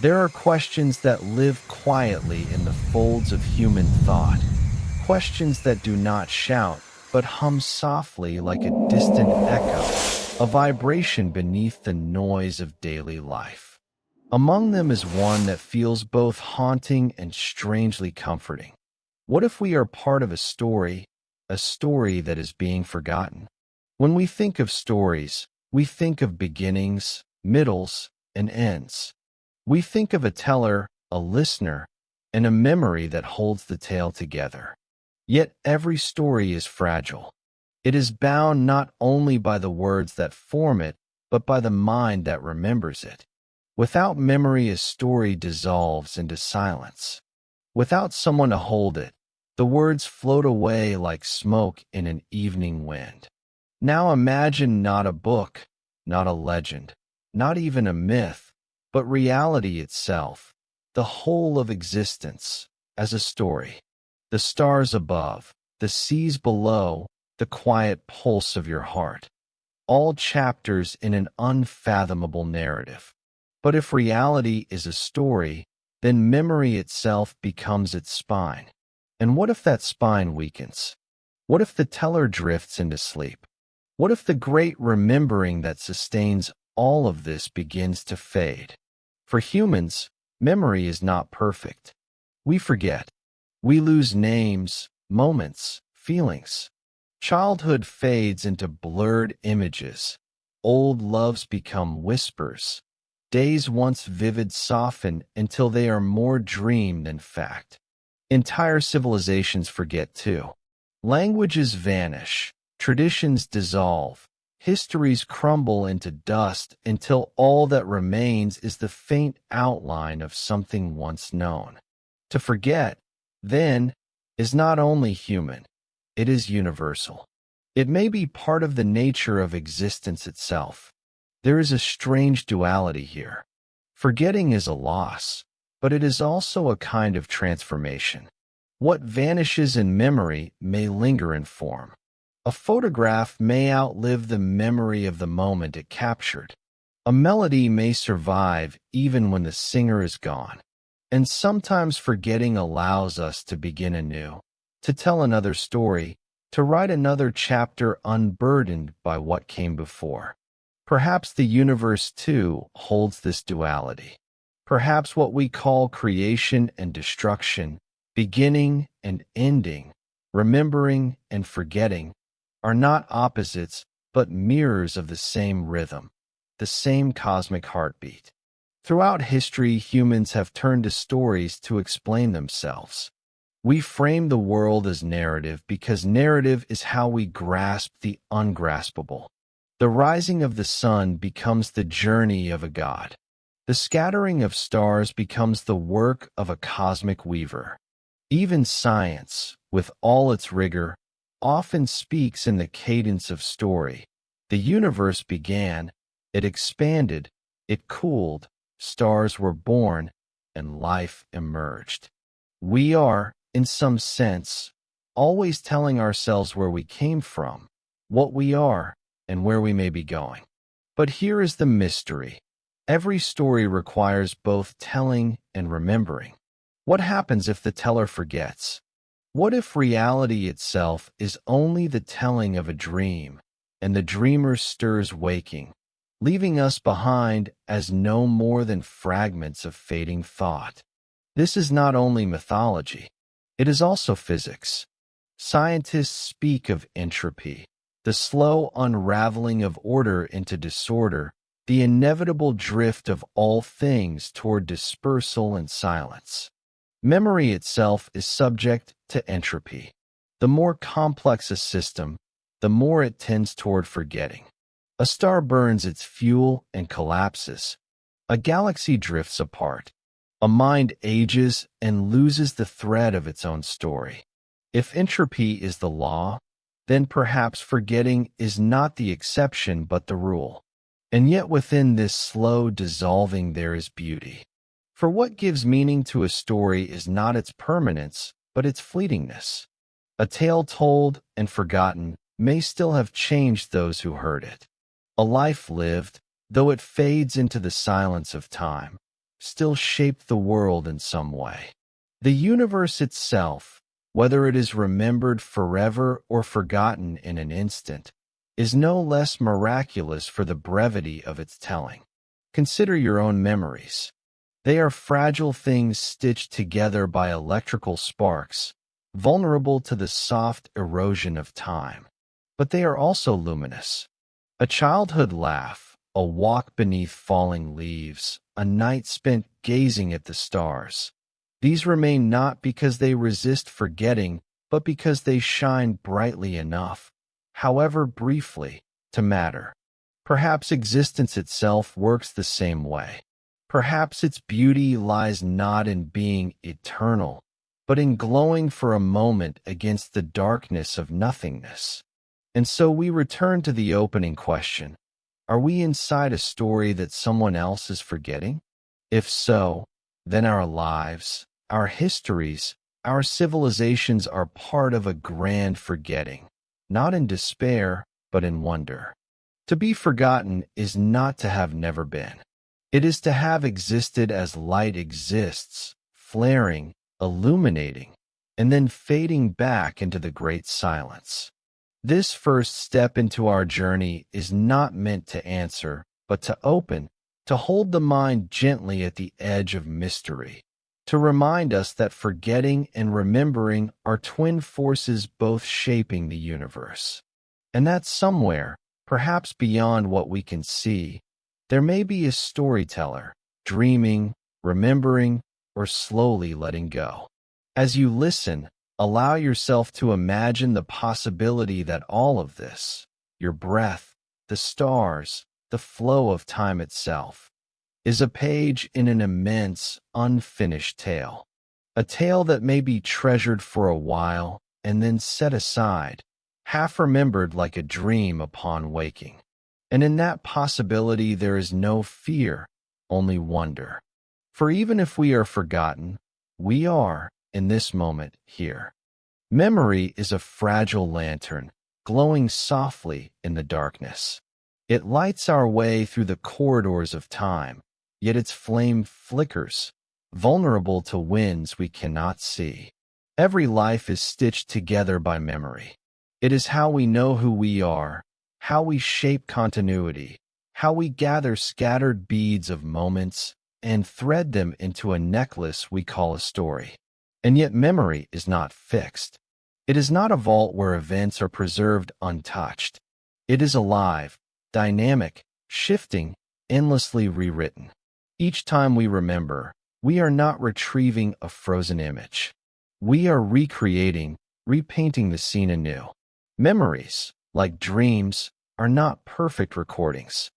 There are questions that live quietly in the folds of human thought, questions that do not shout, but hum softly like a distant echo, a vibration beneath the noise of daily life. Among them is one that feels both haunting and strangely comforting. What if we are part of a story that is being forgotten? When we think of stories, we think of beginnings, middles, and ends. We think of a teller, a listener, and a memory that holds the tale together. Yet every story is fragile. It is bound not only by the words that form it, but by the mind that remembers it. Without memory, a story dissolves into silence. Without someone to hold it, the words float away like smoke in an evening wind. Now imagine not a book, not a legend, not even a myth, but reality itself, the whole of existence, as a story. The stars above, the seas below, the quiet pulse of your heart. All chapters in an unfathomable narrative. But if reality is a story, then memory itself becomes its spine. And what if that spine weakens? What if the teller drifts into sleep? What if the great remembering that sustains all of this begins to fade? For humans, memory is not perfect. We forget. We lose names, moments, feelings. Childhood fades into blurred images. Old loves become whispers. Days once vivid soften until they are more dream than fact. Entire civilizations forget too. Languages vanish. Traditions dissolve. Histories crumble into dust until all that remains is the faint outline of something once known. To forget, then, is not only human, it is universal. It may be part of the nature of existence itself. There is a strange duality here. Forgetting is a loss, but it is also a kind of transformation. What vanishes in memory may linger in form. A photograph may outlive the memory of the moment it captured. A melody may survive even when the singer is gone. And sometimes forgetting allows us to begin anew, to tell another story, to write another chapter unburdened by what came before. Perhaps the universe, too, holds this duality. Perhaps what we call creation and destruction, beginning and ending, remembering and forgetting, are not opposites, but mirrors of the same rhythm, the same cosmic heartbeat. Throughout history, humans have turned to stories to explain themselves. We frame the world as narrative because narrative is how we grasp the ungraspable. The rising of the sun becomes the journey of a god. The scattering of stars becomes the work of a cosmic weaver. Even science, with all its rigor, often speaks in the cadence of story. The universe began, it expanded, it cooled, stars were born, and life emerged. We are, in some sense, always telling ourselves where we came from, what we are, and where we may be going. But here is the mystery. Every story requires both telling and remembering. What happens if the teller forgets? What if reality itself is only the telling of a dream, and the dreamer stirs waking, leaving us behind as no more than fragments of fading thought? This is not only mythology, it is also physics. Scientists speak of entropy, the slow unraveling of order into disorder, the inevitable drift of all things toward dispersal and silence. Memory itself is subject to entropy. The more complex a system, the more it tends toward forgetting. A star burns its fuel and collapses. A galaxy drifts apart. A mind ages and loses the thread of its own story. If entropy is the law, then perhaps forgetting is not the exception but the rule. And yet within this slow dissolving there is beauty. For what gives meaning to a story is not its permanence, but its fleetingness. A tale told and forgotten may still have changed those who heard it. A life lived, though it fades into the silence of time, still shape the world in some way. The universe itself, whether it is remembered forever or forgotten in an instant, is no less miraculous for the brevity of its telling. Consider your own memories. They are fragile things stitched together by electrical sparks, vulnerable to the soft erosion of time. But they are also luminous. A childhood laugh, a walk beneath falling leaves, a night spent gazing at the stars. These remain not because they resist forgetting, but because they shine brightly enough, however briefly, to matter. Perhaps existence itself works the same way. Perhaps its beauty lies not in being eternal, but in glowing for a moment against the darkness of nothingness. And so we return to the opening question. Are we inside a story that someone else is forgetting? If so, then our lives, our histories, our civilizations are part of a grand forgetting, not in despair, but in wonder. To be forgotten is not to have never been. It is to have existed as light exists, flaring, illuminating, and then fading back into the great silence. This first step into our journey is not meant to answer, but to open, to hold the mind gently at the edge of mystery, to remind us that forgetting and remembering are twin forces both shaping the universe. And that somewhere, perhaps beyond what we can see, there may be a storyteller, dreaming, remembering, or slowly letting go. As you listen, allow yourself to imagine the possibility that all of this, your breath, the stars, the flow of time itself, is a page in an immense, unfinished tale. A tale that may be treasured for a while and then set aside, half remembered like a dream upon waking. And in that possibility there is no fear, only wonder. For even if we are forgotten, we are, in this moment, here. Memory is a fragile lantern, glowing softly in the darkness. It lights our way through the corridors of time, yet its flame flickers, vulnerable to winds we cannot see. Every life is stitched together by memory. It is how we know who we are, how we shape continuity, how we gather scattered beads of moments and thread them into a necklace we call a story. And yet memory is not fixed. It is not a vault where events are preserved untouched. It is alive, dynamic, shifting, endlessly rewritten. Each time we remember, we are not retrieving a frozen image. We are recreating, repainting the scene anew. Memories, like dreams, are not perfect recordings.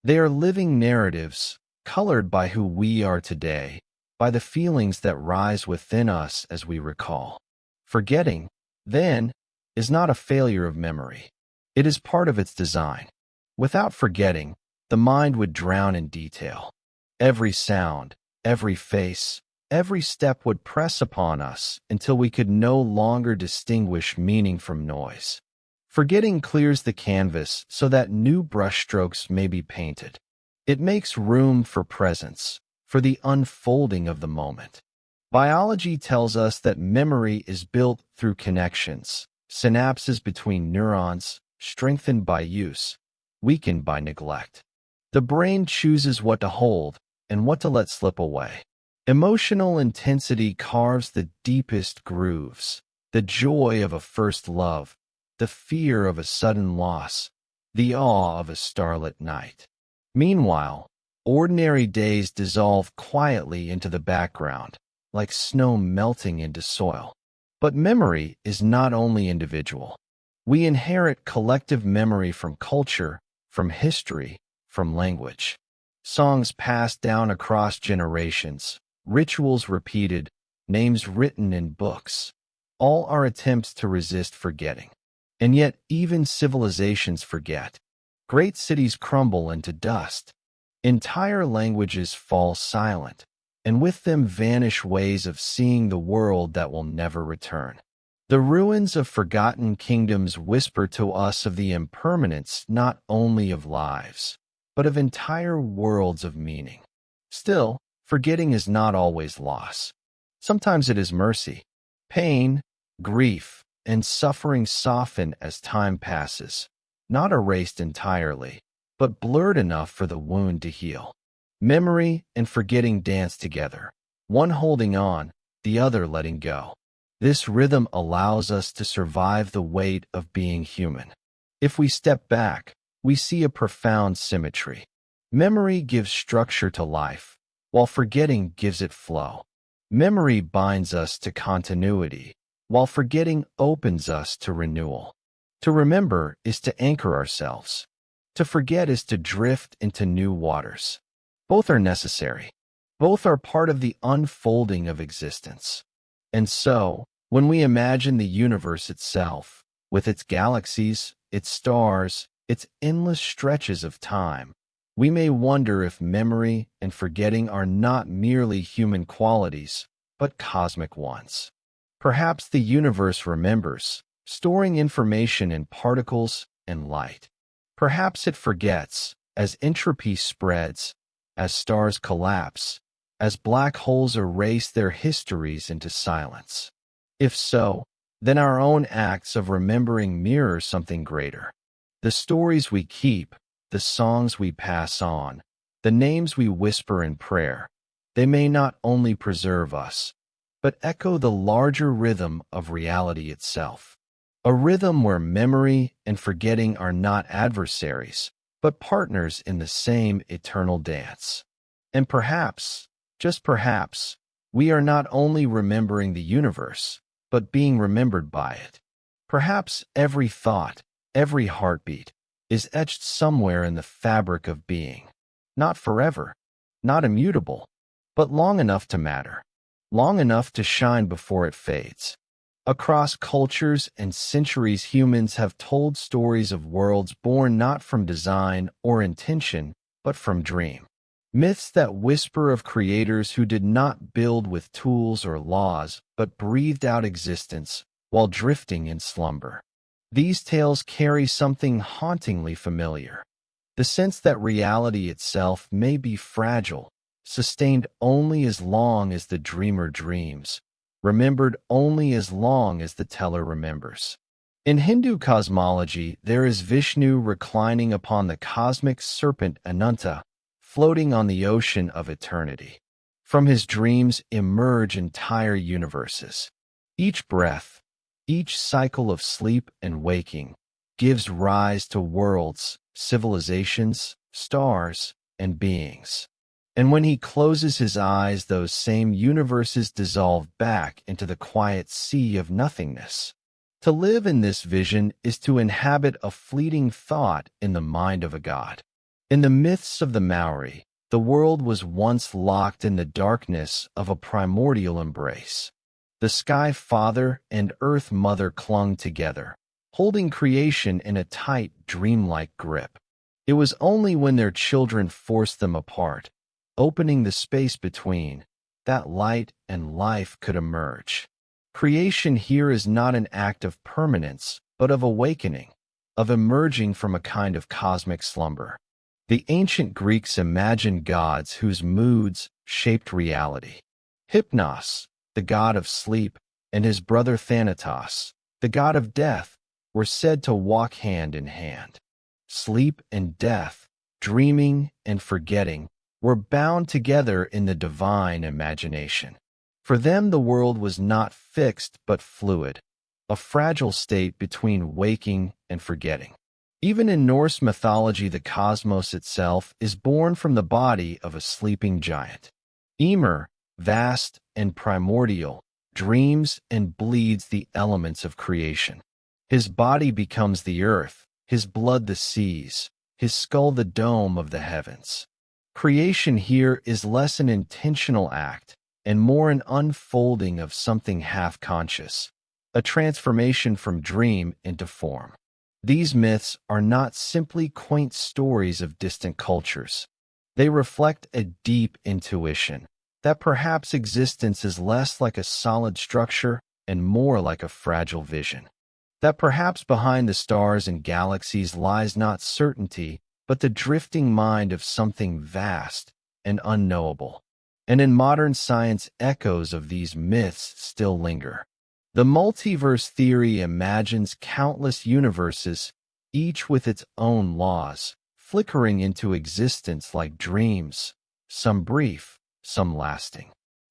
They are living narratives, colored by who we are today, by the feelings that rise within us as we recall. Forgetting, then, is not a failure of memory. It is part of its design. Without forgetting, the mind would drown in detail. Every sound, every face, every step would press upon us until we could no longer distinguish meaning from noise. Forgetting clears the canvas so that new brushstrokes may be painted. It makes room for presence, for the unfolding of the moment. Biology tells us that memory is built through connections, synapses between neurons, strengthened by use, weakened by neglect. The brain chooses what to hold and what to let slip away. Emotional intensity carves the deepest grooves, the joy of a first love, the fear of a sudden loss, the awe of a starlit night. Meanwhile, ordinary days dissolve quietly into the background, like snow melting into soil. But memory is not only individual. We inherit collective memory from culture, from history, from language. Songs passed down across generations, rituals repeated, names written in books. All are attempts to resist forgetting. And yet even civilizations forget. Great cities crumble into dust. Entire languages fall silent, and with them vanish ways of seeing the world that will never return. The ruins of forgotten kingdoms whisper to us of the impermanence not only of lives, but of entire worlds of meaning. Still, forgetting is not always loss. Sometimes it is mercy. Pain, grief, and suffering soften as time passes, not erased entirely, but blurred enough for the wound to heal. Memory and forgetting dance together, one holding on, the other letting go. This rhythm allows us to survive the weight of being human. If we step back, we see a profound symmetry. Memory gives structure to life, while forgetting gives it flow. Memory binds us to continuity, while forgetting opens us to renewal. To remember is to anchor ourselves. To forget is to drift into new waters. Both are necessary. Both are part of the unfolding of existence. And so, when we imagine the universe itself, with its galaxies, its stars, its endless stretches of time, we may wonder if memory and forgetting are not merely human qualities, but cosmic ones. Perhaps the universe remembers, storing information in particles and light. Perhaps it forgets, as entropy spreads, as stars collapse, as black holes erase their histories into silence. If so, then our own acts of remembering mirror something greater. The stories we keep, the songs we pass on, the names we whisper in prayer, they may not only preserve us, but echo the larger rhythm of reality itself. A rhythm where memory and forgetting are not adversaries, but partners in the same eternal dance. And perhaps, just perhaps, we are not only remembering the universe, but being remembered by it. Perhaps every thought, every heartbeat, is etched somewhere in the fabric of being. Not forever, not immutable, but long enough to matter, long enough to shine before it fades. Across cultures and centuries, humans have told stories of worlds born not from design or intention, but from dream. Myths that whisper of creators who did not build with tools or laws, but breathed out existence while drifting in slumber. These tales carry something hauntingly familiar. The sense that reality itself may be fragile, sustained only as long as the dreamer dreams, remembered only as long as the teller remembers. In Hindu cosmology, there is Vishnu reclining upon the cosmic serpent Ananta, floating on the ocean of eternity. From his dreams emerge entire universes. Each breath, each cycle of sleep and waking, gives rise to worlds, civilizations, stars, and beings. And when he closes his eyes, those same universes dissolve back into the quiet sea of nothingness. To live in this vision is to inhabit a fleeting thought in the mind of a god. In the myths of the Maori, the world was once locked in the darkness of a primordial embrace. The Sky Father and Earth Mother clung together, holding creation in a tight, dreamlike grip. It was only when their children forced them apart, opening the space between, that light and life could emerge. Creation here is not an act of permanence, but of awakening, of emerging from a kind of cosmic slumber. The ancient Greeks imagined gods whose moods shaped reality. Hypnos, the god of sleep, and his brother Thanatos, the god of death, were said to walk hand in hand. Sleep and death, dreaming and forgetting, were bound together in the divine imagination. For them, the world was not fixed but fluid, a fragile state between waking and forgetting. Even in Norse mythology, the cosmos itself is born from the body of a sleeping giant. Ymir, vast and primordial, dreams and bleeds the elements of creation. His body becomes the earth, his blood the seas, his skull the dome of the heavens. Creation here is less an intentional act and more an unfolding of something half-conscious, a transformation from dream into form. These myths are not simply quaint stories of distant cultures. They reflect a deep intuition that perhaps existence is less like a solid structure and more like a fragile vision. That perhaps behind the stars and galaxies lies not certainty, but the drifting mind of something vast and unknowable. And in modern science, echoes of these myths still linger. The multiverse theory imagines countless universes, each with its own laws, flickering into existence like dreams, some brief, some lasting.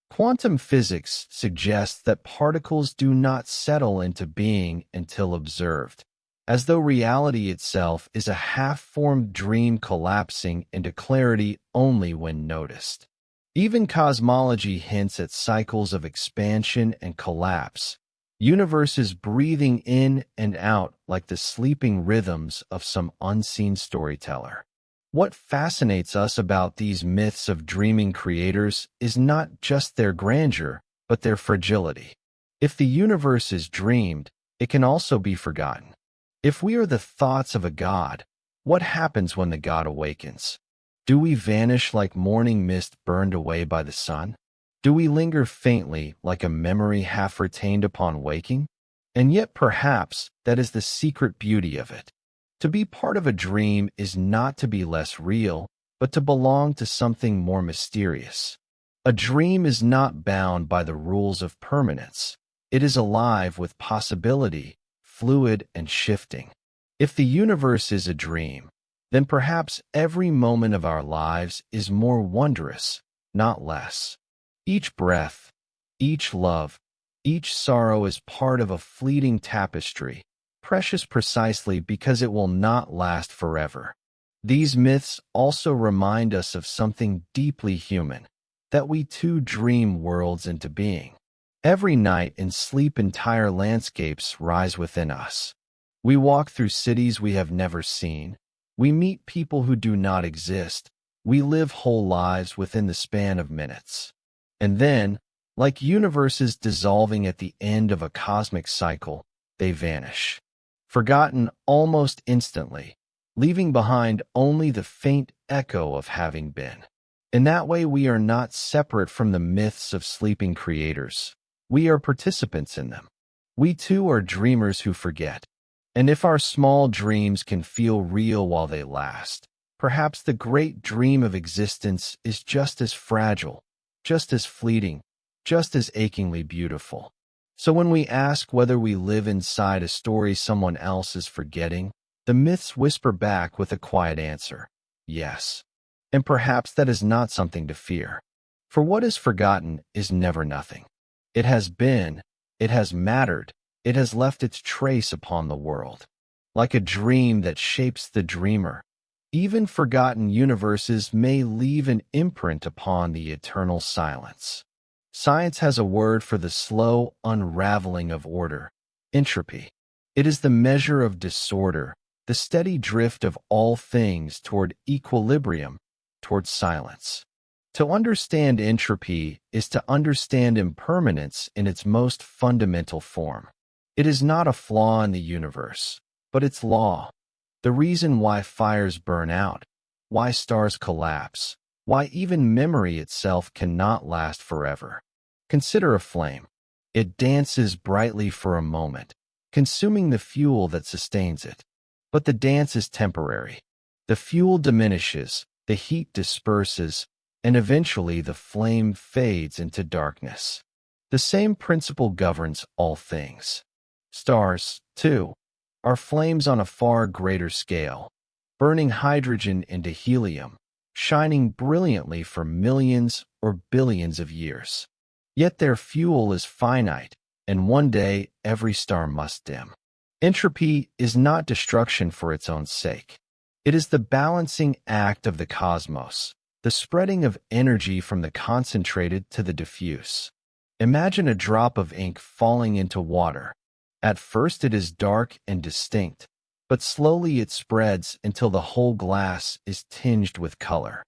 Quantum physics suggests that particles do not settle into being until observed, as though reality itself is a half-formed dream collapsing into clarity only when noticed. Even cosmology hints at cycles of expansion and collapse, universes breathing in and out like the sleeping rhythms of some unseen storyteller. What fascinates us about these myths of dreaming creators is not just their grandeur, but their fragility. If the universe is dreamed, it can also be forgotten. If we are the thoughts of a god, what happens when the god awakens? Do we vanish like morning mist burned away by the sun? Do we linger faintly like a memory half retained upon waking? And yet perhaps that is the secret beauty of it. To be part of a dream is not to be less real, but to belong to something more mysterious. A dream is not bound by the rules of permanence. It is alive with possibility, fluid and shifting. If the universe is a dream, then perhaps every moment of our lives is more wondrous, not less. Each breath, each love, each sorrow is part of a fleeting tapestry, precious precisely because it will not last forever. These myths also remind us of something deeply human, that we too dream worlds into being. Every night in sleep entire landscapes rise within us. We walk through cities we have never seen. We meet people who do not exist. We live whole lives within the span of minutes. And then, like universes dissolving at the end of a cosmic cycle, they vanish, forgotten almost instantly, leaving behind only the faint echo of having been. In that way, we are not separate from the myths of sleeping creators. We are participants in them. We too are dreamers who forget. And if our small dreams can feel real while they last, perhaps the great dream of existence is just as fragile, just as fleeting, just as achingly beautiful. So when we ask whether we live inside a story someone else is forgetting, the myths whisper back with a quiet answer: yes. And perhaps that is not something to fear. For what is forgotten is never nothing. It has been, it has mattered, it has left its trace upon the world. Like a dream that shapes the dreamer, even forgotten universes may leave an imprint upon the eternal silence. Science has a word for the slow unraveling of order: entropy. It is the measure of disorder, the steady drift of all things toward equilibrium, toward silence. To understand entropy is to understand impermanence in its most fundamental form. It is not a flaw in the universe, but its law. The reason why fires burn out, why stars collapse, why even memory itself cannot last forever. Consider a flame. It dances brightly for a moment, consuming the fuel that sustains it. But the dance is temporary. The fuel diminishes, the heat disperses, and eventually the flame fades into darkness. The same principle governs all things. Stars, too, are flames on a far greater scale, burning hydrogen into helium, shining brilliantly for millions or billions of years. Yet their fuel is finite, and one day every star must dim. Entropy is not destruction for its own sake. It is the balancing act of the cosmos, the spreading of energy from the concentrated to the diffuse. Imagine a drop of ink falling into water. At first it is dark and distinct, but slowly it spreads until the whole glass is tinged with color.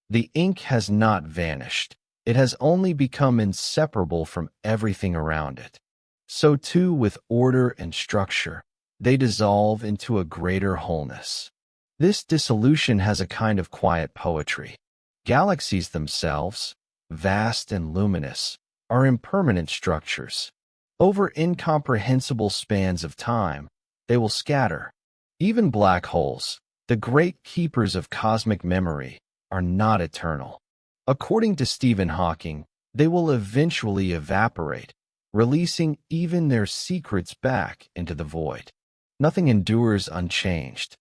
The ink has not vanished. It has only become inseparable from everything around it. So too with order and structure, they dissolve into a greater wholeness. This dissolution has a kind of quiet poetry. Galaxies themselves, vast and luminous, are impermanent structures. Over incomprehensible spans of time, they will scatter. Even black holes, the great keepers of cosmic memory, are not eternal. According to Stephen Hawking, they will eventually evaporate, releasing even their secrets back into the void. Nothing endures unchanged.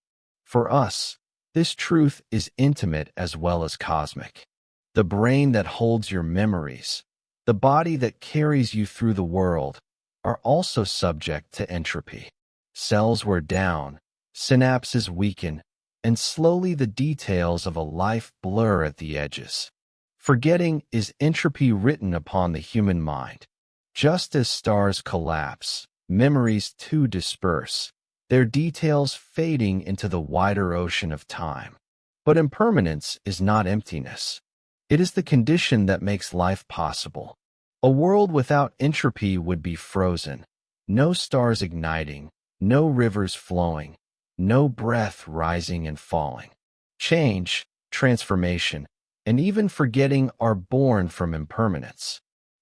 For us, this truth is intimate as well as cosmic. The brain that holds your memories, the body that carries you through the world, are also subject to entropy. Cells wear down, synapses weaken, and slowly the details of a life blur at the edges. Forgetting is entropy written upon the human mind. Just as stars collapse, memories too disperse, their details fading into the wider ocean of time. But impermanence is not emptiness. It is the condition that makes life possible. A world without entropy would be frozen, no stars igniting, no rivers flowing, no breath rising and falling. Change, transformation, and even forgetting are born from impermanence.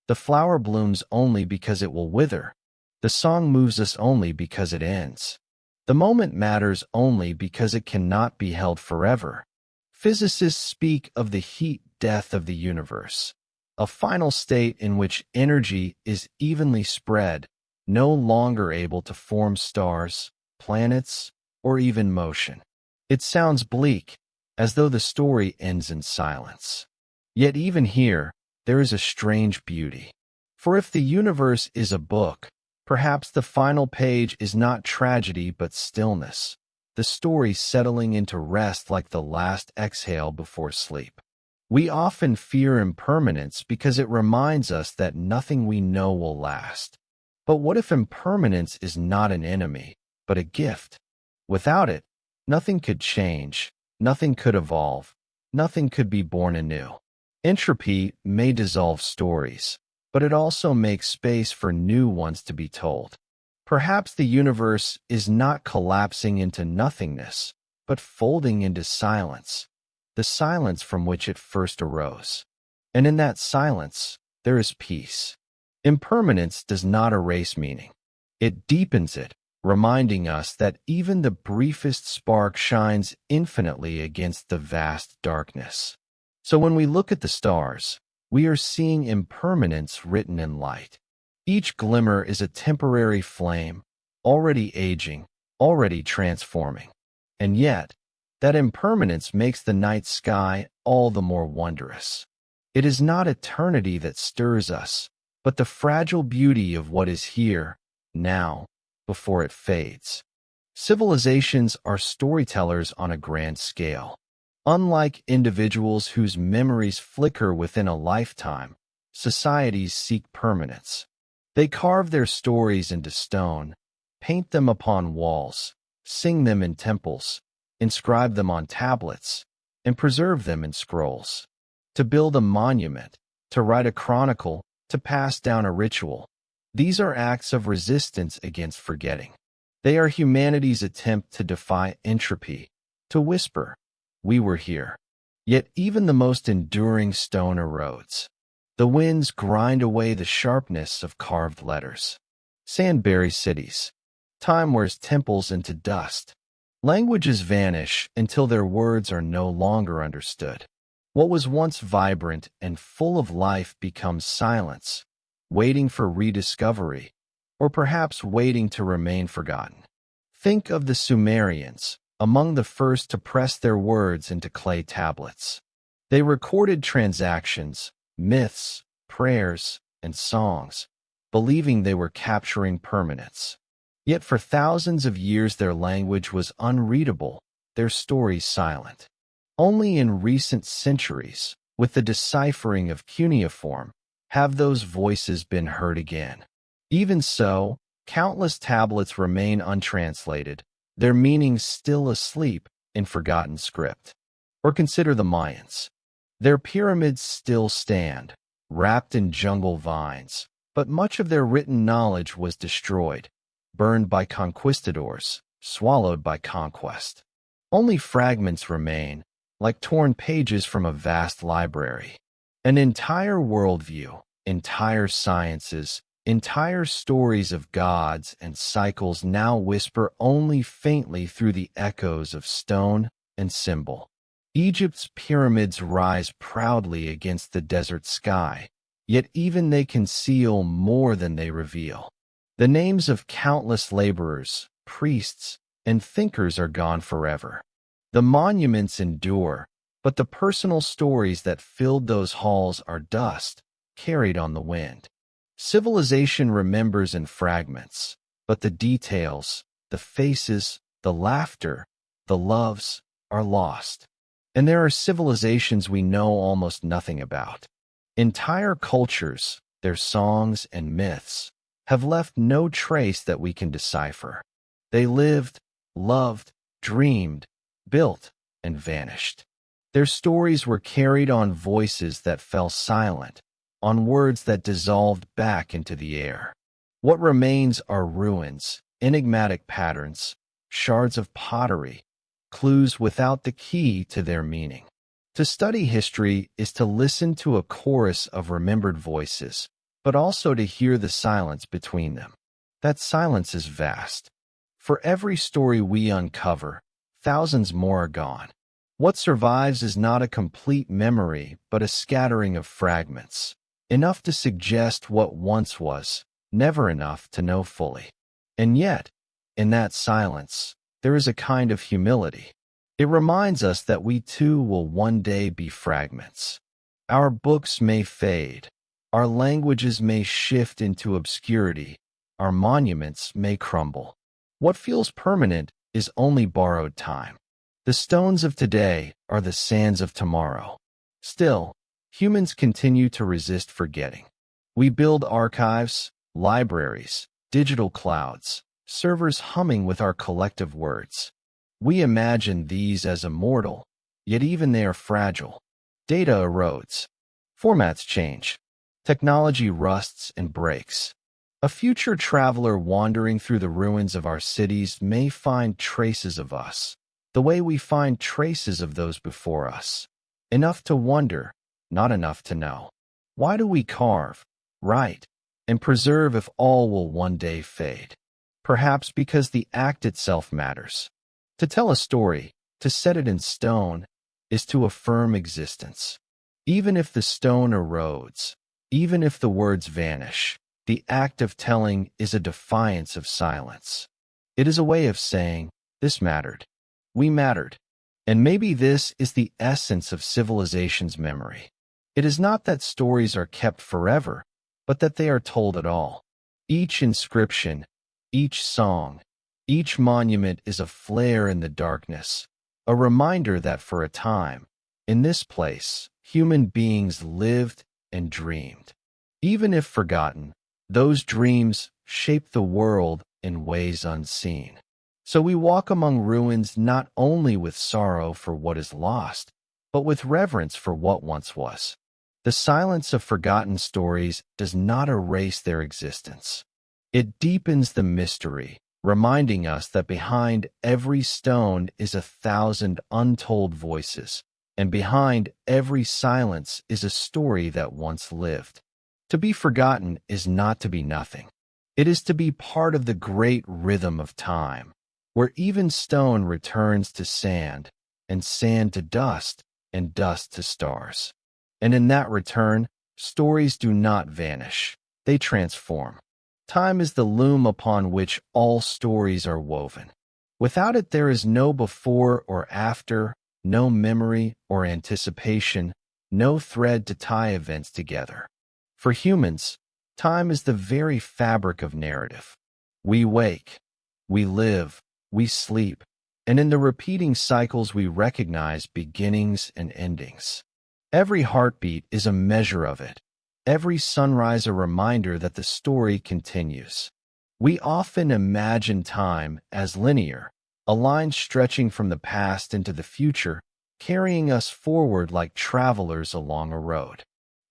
The flower blooms only because it will wither. The song moves us only because it ends. The moment matters only because it cannot be held forever. Physicists speak of the heat death of the universe, a final state in which energy is evenly spread, no longer able to form stars, planets, or even motion. It sounds bleak, as though the story ends in silence. Yet even here, there is a strange beauty. For if the universe is a book, perhaps the final page is not tragedy but stillness, the story settling into rest like the last exhale before sleep. We often fear impermanence because it reminds us that nothing we know will last. But what if impermanence is not an enemy, but a gift? Without it, nothing could change, nothing could evolve, nothing could be born anew. Entropy may dissolve stories, but it also makes space for new ones to be told. Perhaps the universe is not collapsing into nothingness, but folding into silence, the silence from which it first arose. And in that silence, there is peace. Impermanence does not erase meaning. It deepens it, reminding us that even the briefest spark shines infinitely against the vast darkness. So when we look at the stars, we are seeing impermanence written in light. Each glimmer is a temporary flame, already aging, already transforming. And yet, that impermanence makes the night sky all the more wondrous. It is not eternity that stirs us, but the fragile beauty of what is here, now, before it fades. Civilizations are storytellers on a grand scale. Unlike individuals whose memories flicker within a lifetime, societies seek permanence. They carve their stories into stone, paint them upon walls, sing them in temples, inscribe them on tablets, and preserve them in scrolls. To build a monument, to write a chronicle, to pass down a ritual, these are acts of resistance against forgetting. They are humanity's attempt to defy entropy, to whisper, "We were here." Yet even the most enduring stone erodes. The winds grind away the sharpness of carved letters. Sand buries cities. Time wears temples into dust. Languages vanish until their words are no longer understood. What was once vibrant and full of life becomes silence, waiting for rediscovery, or perhaps waiting to remain forgotten. Think of the Sumerians, among the first to press their words into clay tablets. They recorded transactions, myths, prayers, and songs, believing they were capturing permanence. Yet for thousands of years their language was unreadable, their stories silent. Only in recent centuries, with the deciphering of cuneiform, have those voices been heard again. Even so, countless tablets remain untranslated, their meanings still asleep in forgotten script. Or consider the Mayans. Their pyramids still stand, wrapped in jungle vines, but much of their written knowledge was destroyed, burned by conquistadors, swallowed by conquest. Only fragments remain, like torn pages from a vast library. An entire worldview, entire sciences, entire stories of gods and cycles now whisper only faintly through the echoes of stone and symbol. Egypt's pyramids rise proudly against the desert sky, yet even they conceal more than they reveal. The names of countless laborers, priests, and thinkers are gone forever. The monuments endure, but the personal stories that filled those halls are dust, carried on the wind. Civilization remembers in fragments, but the details, the faces, the laughter, the loves, are lost. And there are civilizations we know almost nothing about. Entire cultures, their songs and myths, have left no trace that we can decipher. They lived, loved, dreamed, built, and vanished. Their stories were carried on voices that fell silent, on words that dissolved back into the air. What remains are ruins, enigmatic patterns, shards of pottery, clues without the key to their meaning. To study history is to listen to a chorus of remembered voices, but also to hear the silence between them. That silence is vast. For every story we uncover, thousands more are gone. What survives is not a complete memory, but a scattering of fragments, enough to suggest what once was, never enough to know fully. And yet, in that silence, there is a kind of humility. It reminds us that we too will one day be fragments. Our books may fade, our languages may shift into obscurity, our monuments may crumble. What feels permanent is only borrowed time. The stones of today are the sands of tomorrow. Still, humans continue to resist forgetting. We build archives, libraries, digital clouds, servers humming with our collective words. We imagine these as immortal, yet even they are fragile. Data erodes. Formats change. Technology rusts and breaks. A future traveler wandering through the ruins of our cities may find traces of us, the way we find traces of those before us. Enough to wonder, not enough to know. Why do we carve, write, and preserve if all will one day fade? Perhaps because the act itself matters. To tell a story, to set it in stone, is to affirm existence. Even if the stone erodes, even if the words vanish, the act of telling is a defiance of silence. It is a way of saying, this mattered. We mattered. And maybe this is the essence of civilization's memory. It is not that stories are kept forever, but that they are told at all. Each inscription, each song, each monument is a flare in the darkness, a reminder that for a time, in this place, human beings lived and dreamed. Even if forgotten, those dreams shape the world in ways unseen. So we walk among ruins not only with sorrow for what is lost, but with reverence for what once was. The silence of forgotten stories does not erase their existence. It deepens the mystery, reminding us that behind every stone is 1,000 untold voices, and behind every silence is a story that once lived. To be forgotten is not to be nothing. It is to be part of the great rhythm of time, where even stone returns to sand, and sand to dust, and dust to stars. And in that return, stories do not vanish, they transform. Time is the loom upon which all stories are woven. Without it, there is no before or after, no memory or anticipation, no thread to tie events together. For humans, time is the very fabric of narrative. We wake, we live, we sleep, and in the repeating cycles we recognize beginnings and endings. Every heartbeat is a measure of it, every sunrise a reminder that the story continues. We often imagine time as linear, a line stretching from the past into the future, carrying us forward like travelers along a road.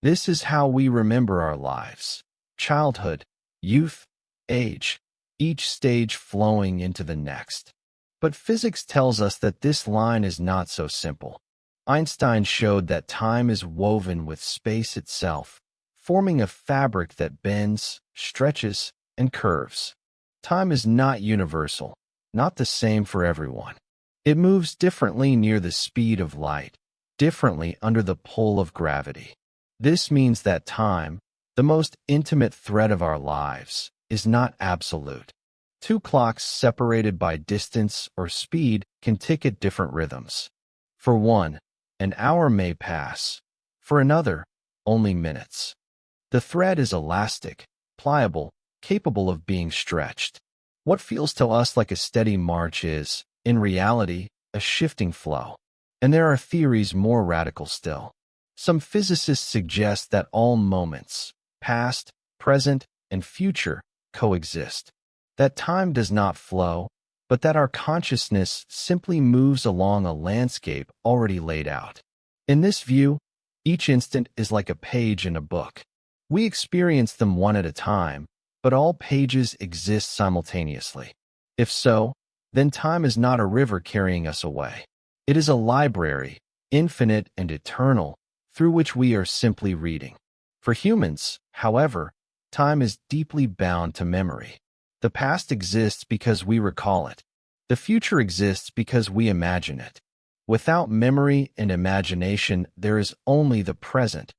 This is how we remember our lives: childhood, youth, age, each stage flowing into the next. But physics tells us that this line is not so simple. Einstein showed that time is woven with space itself, forming a fabric that bends, stretches, and curves. Time is not universal, not the same for everyone. It moves differently near the speed of light, differently under the pull of gravity. This means that time, the most intimate thread of our lives, is not absolute. Two clocks separated by distance or speed can tick at different rhythms. For one, an hour may pass. For another, only minutes. The thread is elastic, pliable, capable of being stretched. What feels to us like a steady march is, in reality, a shifting flow. And there are theories more radical still. Some physicists suggest that all moments, past, present, and future, coexist. That time does not flow, but that our consciousness simply moves along a landscape already laid out. In this view, each instant is like a page in a book. We experience them one at a time, but all pages exist simultaneously. If so, then time is not a river carrying us away. It is a library, infinite and eternal, through which we are simply reading. For humans, however, time is deeply bound to memory. The past exists because we recall it. The future exists because we imagine it. Without memory and imagination, there is only the present,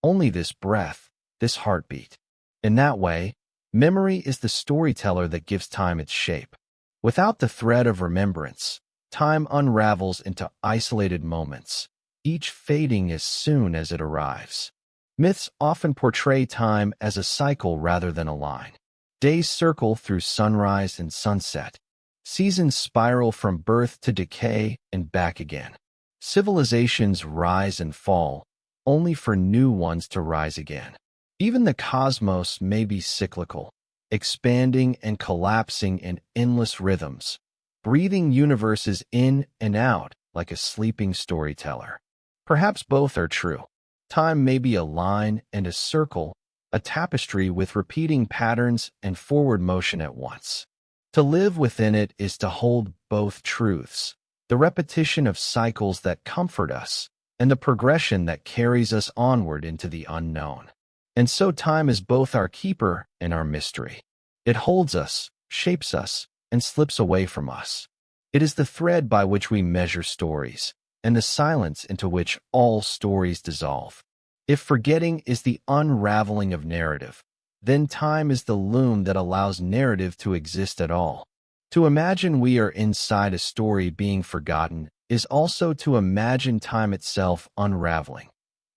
only this breath, this heartbeat. In that way, memory is the storyteller that gives time its shape. Without the thread of remembrance, time unravels into isolated moments, each fading as soon as it arrives. Myths often portray time as a cycle rather than a line. Days circle through sunrise and sunset. Seasons spiral from birth to decay and back again. Civilizations rise and fall, only for new ones to rise again. Even the cosmos may be cyclical, expanding and collapsing in endless rhythms, breathing universes in and out like a sleeping storyteller. Perhaps both are true. Time may be a line and a circle, a tapestry with repeating patterns and forward motion at once. To live within it is to hold both truths, the repetition of cycles that comfort us, and the progression that carries us onward into the unknown. And so time is both our keeper and our mystery. It holds us, shapes us, and slips away from us. It is the thread by which we measure stories, and the silence into which all stories dissolve. If forgetting is the unraveling of narrative, then time is the loom that allows narrative to exist at all. To imagine we are inside a story being forgotten is also to imagine time itself unraveling,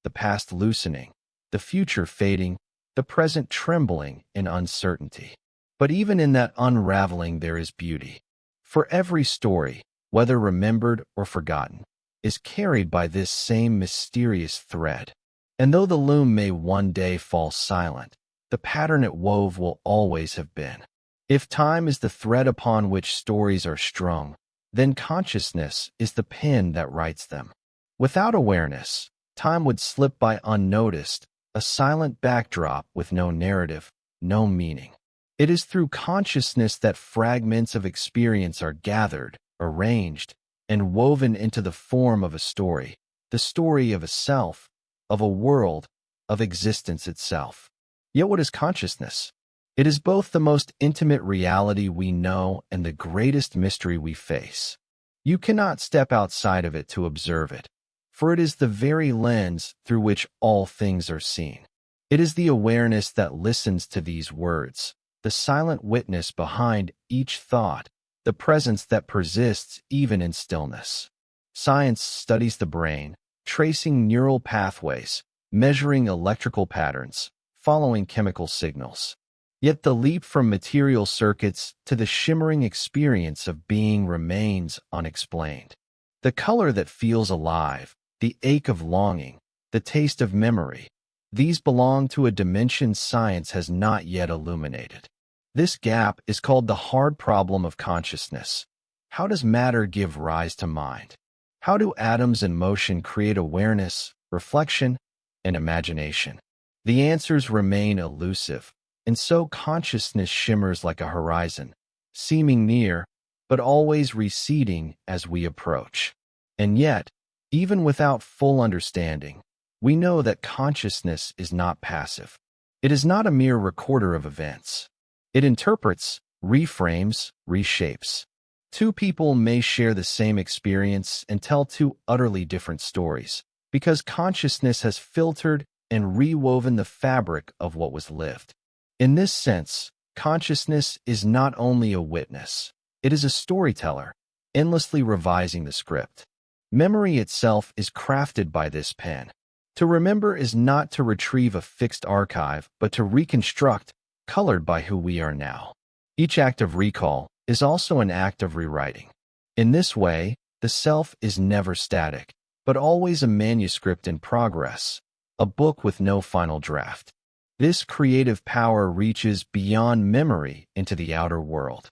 the past loosening, the future fading, the present trembling in uncertainty. But even in that unraveling there is beauty. For every story, whether remembered or forgotten, is carried by this same mysterious thread. And though the loom may one day fall silent, the pattern it wove will always have been. If time is the thread upon which stories are strung, then consciousness is the pen that writes them. Without awareness, time would slip by unnoticed, a silent backdrop with no narrative, no meaning. It is through consciousness that fragments of experience are gathered, arranged, and woven into the form of a story, the story of a self, of a world, of existence itself. Yet what is consciousness? It is both the most intimate reality we know and the greatest mystery we face. You cannot step outside of it to observe it, for it is the very lens through which all things are seen. It is the awareness that listens to these words, the silent witness behind each thought, the presence that persists even in stillness. Science studies the brain, tracing neural pathways, measuring electrical patterns, following chemical signals. Yet the leap from material circuits to the shimmering experience of being remains unexplained. The color that feels alive, the ache of longing, the taste of memory, these belong to a dimension science has not yet illuminated. This gap is called the hard problem of consciousness. How does matter give rise to mind? How do atoms in motion create awareness, reflection, and imagination? The answers remain elusive, and so consciousness shimmers like a horizon, seeming near, but always receding as we approach. And yet, even without full understanding, we know that consciousness is not passive. It is not a mere recorder of events. It interprets, reframes, reshapes. Two people may share the same experience and tell two utterly different stories, because consciousness has filtered and rewoven the fabric of what was lived. In this sense, consciousness is not only a witness, it is a storyteller, endlessly revising the script. Memory itself is crafted by this pen. To remember is not to retrieve a fixed archive, but to reconstruct, colored by who we are now. Each act of recall is also an act of rewriting. In this way, the self is never static, but always a manuscript in progress, a book with no final draft. This creative power reaches beyond memory into the outer world.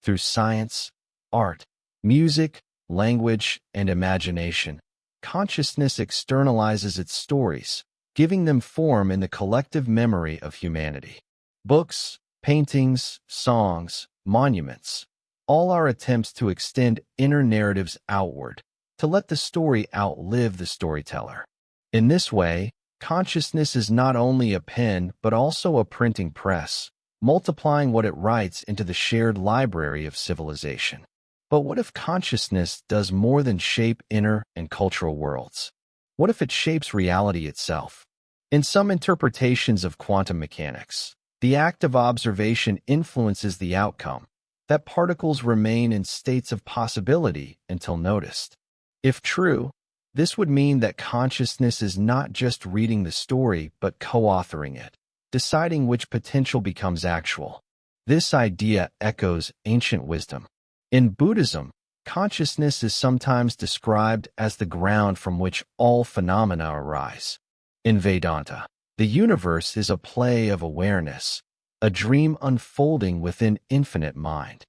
Through science, art, music, language, and imagination, consciousness externalizes its stories, giving them form in the collective memory of humanity. Books, paintings, songs, monuments, all are attempts to extend inner narratives outward, to let the story outlive the storyteller. In this way, consciousness is not only a pen but also a printing press, multiplying what it writes into the shared library of civilization. But what if consciousness does more than shape inner and cultural worlds? What if it shapes reality itself? In some interpretations of quantum mechanics, the act of observation influences the outcome, that particles remain in states of possibility until noticed. If true, this would mean that consciousness is not just reading the story but co-authoring it, deciding which potential becomes actual. This idea echoes ancient wisdom. In Buddhism, consciousness is sometimes described as the ground from which all phenomena arise. In Vedanta, the universe is a play of awareness, a dream unfolding within infinite mind.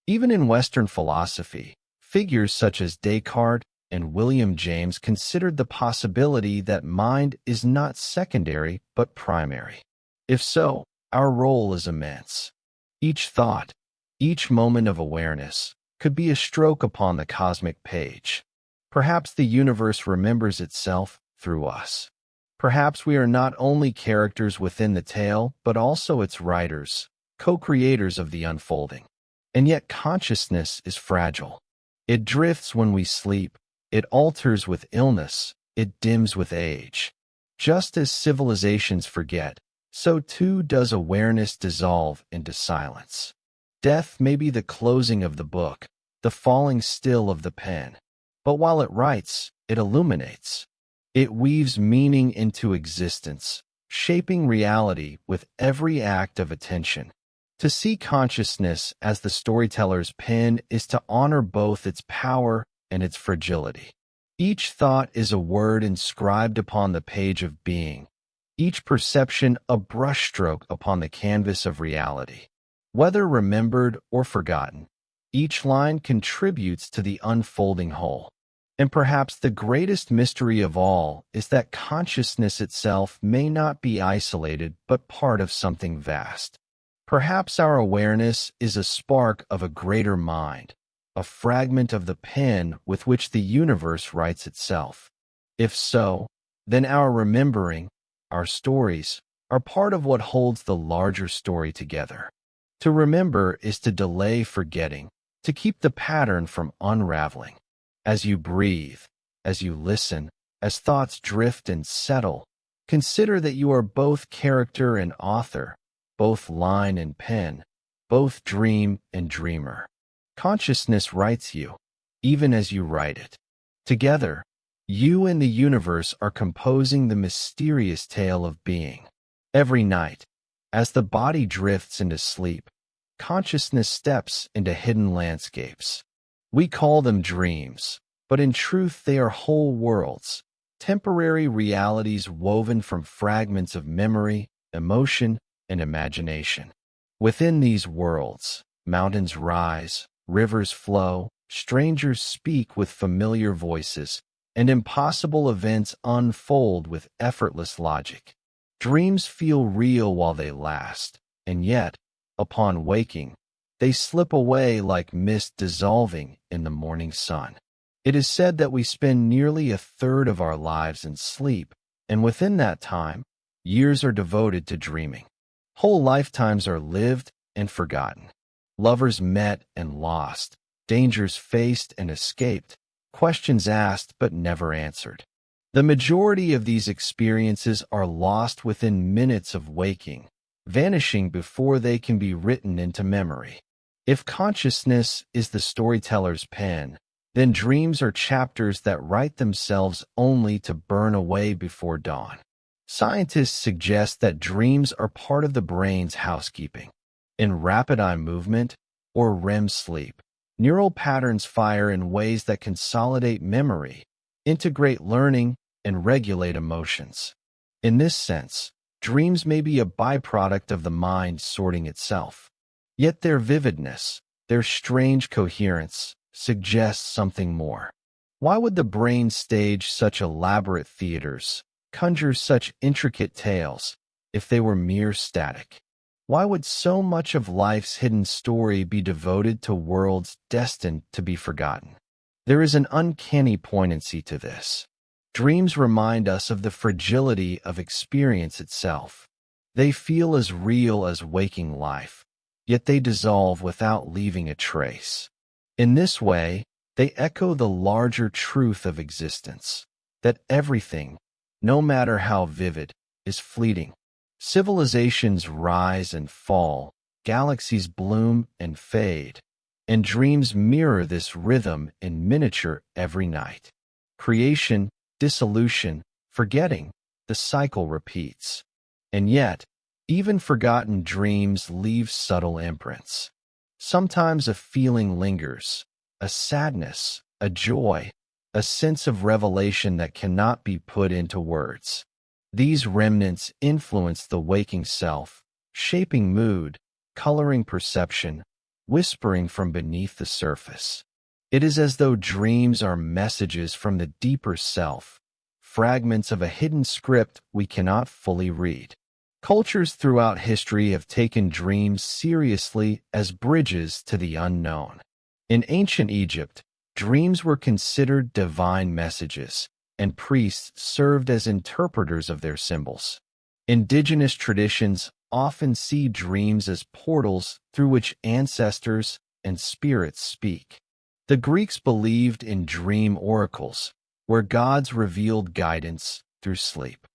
Even in Western philosophy, figures such as Descartes and William James considered the possibility that mind is not secondary but primary. If so, our role is immense. Each thought, each moment of awareness, could be a stroke upon the cosmic page. Perhaps the universe remembers itself through us. Perhaps we are not only characters within the tale, but also its writers, co-creators of the unfolding. And yet consciousness is fragile. It drifts when we sleep, it alters with illness, it dims with age. Just as civilizations forget, so too does awareness dissolve into silence. Death may be the closing of the book, the falling still of the pen. But while it writes, it illuminates. It weaves meaning into existence, shaping reality with every act of attention. To see consciousness as the storyteller's pen is to honor both its power and its fragility. Each thought is a word inscribed upon the page of being, each perception a brushstroke upon the canvas of reality. Whether remembered or forgotten, each line contributes to the unfolding whole. And perhaps the greatest mystery of all is that consciousness itself may not be isolated but part of something vast. Perhaps our awareness is a spark of a greater mind, a fragment of the pen with which the universe writes itself. If so, then our remembering, our stories, are part of what holds the larger story together. To remember is to delay forgetting, to keep the pattern from unraveling. As you breathe, as you listen, as thoughts drift and settle, consider that you are both character and author, both line and pen, both dream and dreamer. Consciousness writes you, even as you write it. Together, you and the universe are composing the mysterious tale of being. Every night, as the body drifts into sleep, consciousness steps into hidden landscapes. We call them dreams, but in truth they are whole worlds, temporary realities woven from fragments of memory, emotion, and imagination. Within these worlds, mountains rise, rivers flow, strangers speak with familiar voices, and impossible events unfold with effortless logic. Dreams feel real while they last, and yet, upon waking, they slip away like mist dissolving in the morning sun. It is said that we spend nearly a third of our lives in sleep, and within that time, years are devoted to dreaming. Whole lifetimes are lived and forgotten. Lovers met and lost, dangers faced and escaped, questions asked but never answered. The majority of these experiences are lost within minutes of waking, vanishing before they can be written into memory. If consciousness is the storyteller's pen, then dreams are chapters that write themselves only to burn away before dawn. Scientists suggest that dreams are part of the brain's housekeeping. In rapid eye movement, or REM sleep, neural patterns fire in ways that consolidate memory, integrate learning, and regulate emotions. In this sense, dreams may be a byproduct of the mind sorting itself. Yet their vividness, their strange coherence, suggests something more. Why would the brain stage such elaborate theaters, conjure such intricate tales, if they were mere static? Why would so much of life's hidden story be devoted to worlds destined to be forgotten? There is an uncanny poignancy to this. Dreams remind us of the fragility of experience itself. They feel as real as waking life, yet they dissolve without leaving a trace. In this way, they echo the larger truth of existence, that everything, no matter how vivid, is fleeting. Civilizations rise and fall, galaxies bloom and fade, and dreams mirror this rhythm in miniature every night. Creation, dissolution, forgetting, the cycle repeats. And yet, even forgotten dreams leave subtle imprints. Sometimes a feeling lingers, a sadness, a joy, a sense of revelation that cannot be put into words. These remnants influence the waking self, shaping mood, coloring perception, whispering from beneath the surface. It is as though dreams are messages from the deeper self, fragments of a hidden script we cannot fully read. Cultures throughout history have taken dreams seriously as bridges to the unknown. In ancient Egypt, dreams were considered divine messages, and priests served as interpreters of their symbols. Indigenous traditions often see dreams as portals through which ancestors and spirits speak. The Greeks believed in dream oracles, where gods revealed guidance through sleep.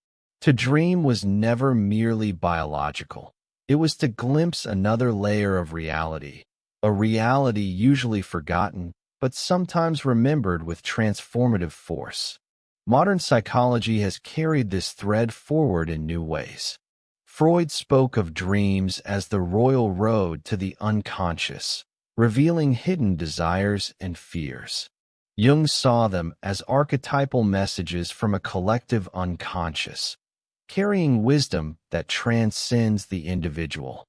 To dream was never merely biological. It was to glimpse another layer of reality, a reality usually forgotten, but sometimes remembered with transformative force. Modern psychology has carried this thread forward in new ways. Freud spoke of dreams as the royal road to the unconscious, revealing hidden desires and fears. Jung saw them as archetypal messages from a collective unconscious, carrying wisdom that transcends the individual.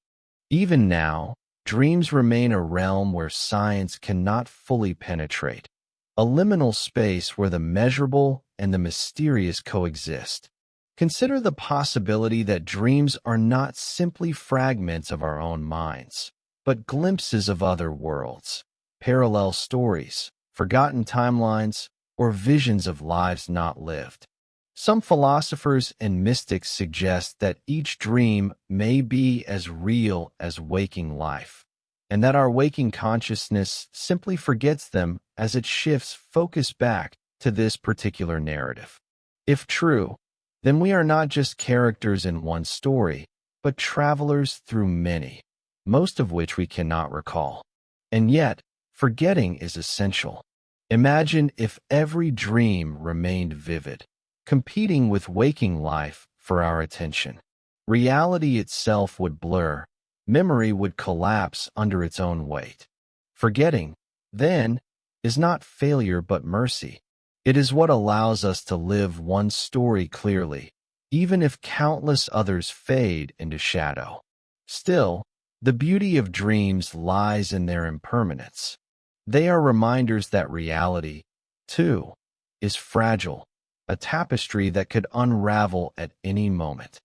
Even now, dreams remain a realm where science cannot fully penetrate, a liminal space where the measurable and the mysterious coexist. Consider the possibility that dreams are not simply fragments of our own minds, but glimpses of other worlds, parallel stories, forgotten timelines, or visions of lives not lived. Some philosophers and mystics suggest that each dream may be as real as waking life, and that our waking consciousness simply forgets them as it shifts focus back to this particular narrative. If true, then we are not just characters in one story, but travelers through many, most of which we cannot recall. And yet, forgetting is essential. Imagine if every dream remained vivid, competing with waking life for our attention. Reality itself would blur, memory would collapse under its own weight. Forgetting, then, is not failure but mercy. It is what allows us to live one story clearly, even if countless others fade into shadow. Still, the beauty of dreams lies in their impermanence. They are reminders that reality, too, is fragile, a tapestry that could unravel at any moment.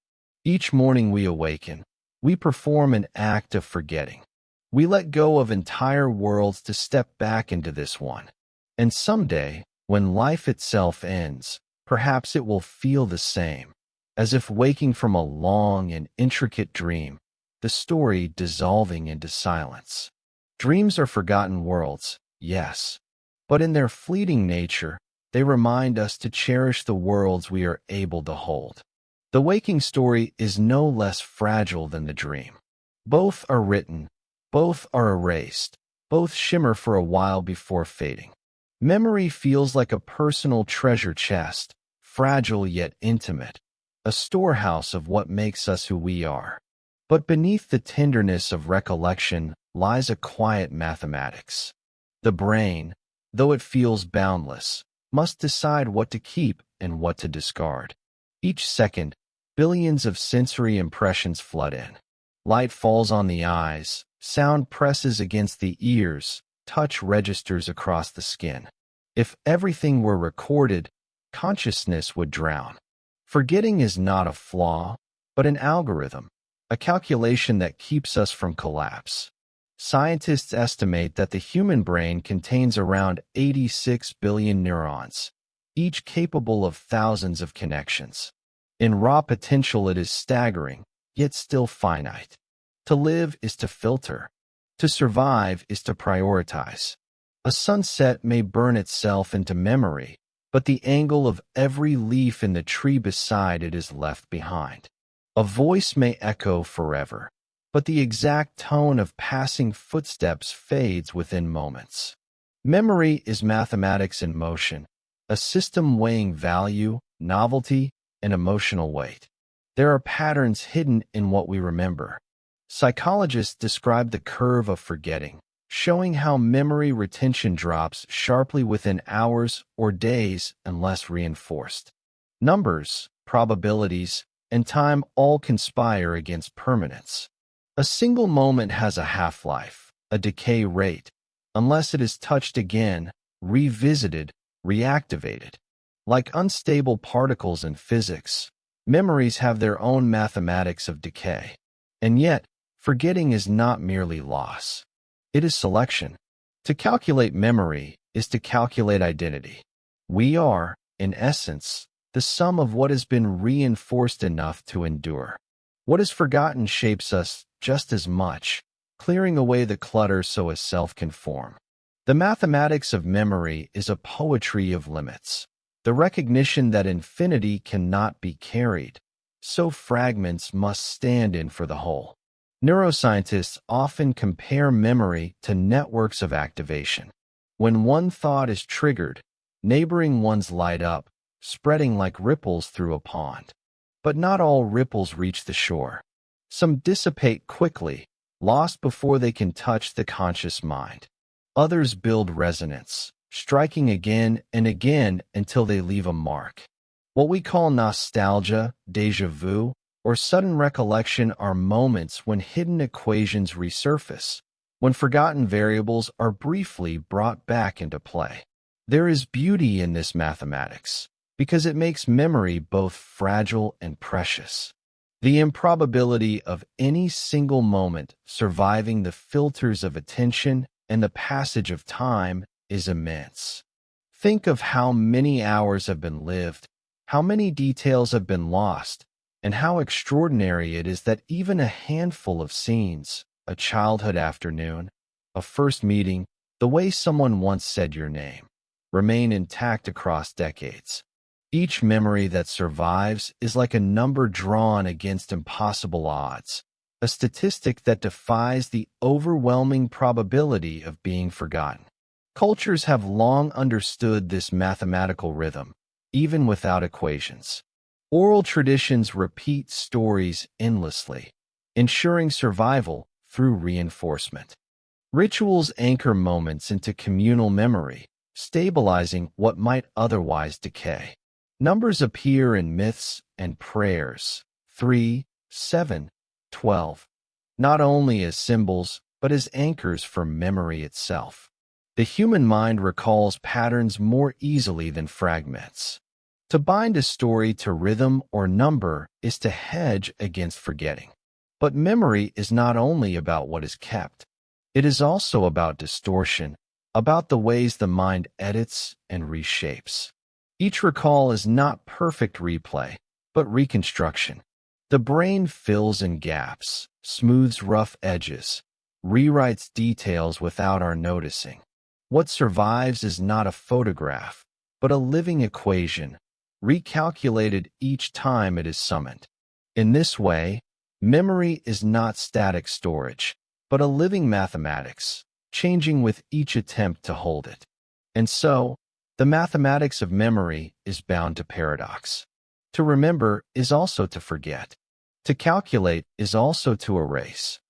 Each morning we awaken, we perform an act of forgetting. We let go of entire worlds to step back into this one. And someday, when life itself ends, perhaps it will feel the same, as if waking from a long and intricate dream, the story dissolving into silence. Dreams are forgotten worlds, yes. But in their fleeting nature, they remind us to cherish the worlds we are able to hold. The waking story is no less fragile than the dream. Both are written, both are erased, both shimmer for a while before fading. Memory feels like a personal treasure chest, fragile yet intimate, a storehouse of what makes us who we are. But beneath the tenderness of recollection lies a quiet mathematics. The brain, though it feels boundless, must decide what to keep and what to discard. Each second, billions of sensory impressions flood in. Light falls on the eyes, sound presses against the ears, touch registers across the skin. If everything were recorded, consciousness would drown. Forgetting is not a flaw, but an algorithm, a calculation that keeps us from collapse. Scientists estimate that the human brain contains around 86 billion neurons, each capable of thousands of connections. In raw potential, it is staggering, yet still finite. To live is to filter. To survive is to prioritize. A sunset may burn itself into memory, but the angle of every leaf in the tree beside it is left behind. A voice may echo forever, but the exact tone of passing footsteps fades within moments. Memory is mathematics in motion, a system weighing value, novelty, and emotional weight. There are patterns hidden in what we remember. Psychologists describe the curve of forgetting, showing how memory retention drops sharply within hours or days unless reinforced. Numbers, probabilities, and time all conspire against permanence. A single moment has a half-life, a decay rate, unless it is touched again, revisited, reactivated. Like unstable particles in physics, memories have their own mathematics of decay. And yet, forgetting is not merely loss. It is selection. To calculate memory is to calculate identity. We are, in essence, the sum of what has been reinforced enough to endure. What is forgotten shapes us just as much, clearing away the clutter so a self can form. The mathematics of memory is a poetry of limits, the recognition that infinity cannot be carried, so fragments must stand in for the whole. Neuroscientists often compare memory to networks of activation. When one thought is triggered, neighboring ones light up, spreading like ripples through a pond. But not all ripples reach the shore. Some dissipate quickly, lost before they can touch the conscious mind. Others build resonance, striking again and again until they leave a mark. What we call nostalgia, déjà vu, or sudden recollection are moments when hidden equations resurface, when forgotten variables are briefly brought back into play. There is beauty in this mathematics, because it makes memory both fragile and precious. The improbability of any single moment surviving the filters of attention and the passage of time is immense. Think of how many hours have been lived, how many details have been lost, and how extraordinary it is that even a handful of scenes, a childhood afternoon, a first meeting, the way someone once said your name, remain intact across decades. Each memory that survives is like a number drawn against impossible odds, a statistic that defies the overwhelming probability of being forgotten. Cultures have long understood this mathematical rhythm, even without equations. Oral traditions repeat stories endlessly, ensuring survival through reinforcement. Rituals anchor moments into communal memory, stabilizing what might otherwise decay. Numbers appear in myths and prayers, 3, 7, 12, not only as symbols, but as anchors for memory itself. The human mind recalls patterns more easily than fragments. To bind a story to rhythm or number is to hedge against forgetting. But memory is not only about what is kept. It is also about distortion, about the ways the mind edits and reshapes. Each recall is not perfect replay, but reconstruction. The brain fills in gaps, smooths rough edges, rewrites details without our noticing. What survives is not a photograph, but a living equation, recalculated each time it is summoned. In this way, memory is not static storage, but a living mathematics, changing with each attempt to hold it. And so, the mathematics of memory is bound to paradox. To remember is also to forget. To calculate is also to erase.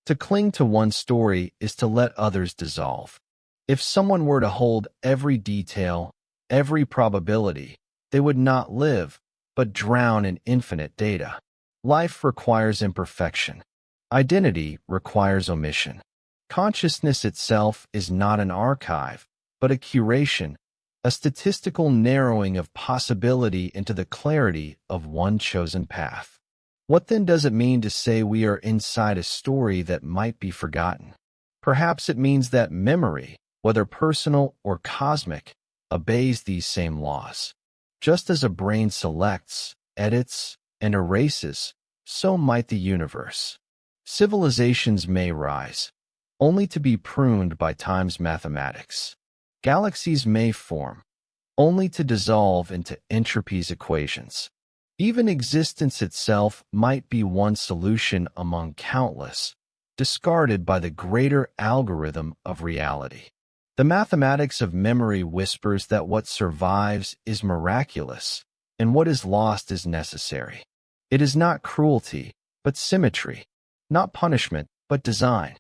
To cling to one story is to let others dissolve. If someone were to hold every detail, every probability, they would not live, but drown in infinite data. Life requires imperfection. Identity requires omission. Consciousness itself is not an archive, but a curation, a statistical narrowing of possibility into the clarity of one chosen path. What then does it mean to say we are inside a story that might be forgotten? Perhaps it means that memory, whether personal or cosmic, obeys these same laws. Just as a brain selects, edits, and erases, so might the universe. Civilizations may rise, only to be pruned by time's mathematics. Galaxies may form, only to dissolve into entropy's equations. Even existence itself might be one solution among countless, discarded by the greater algorithm of reality. The mathematics of memory whispers that what survives is miraculous, and what is lost is necessary. It is not cruelty, but symmetry, not punishment, but design.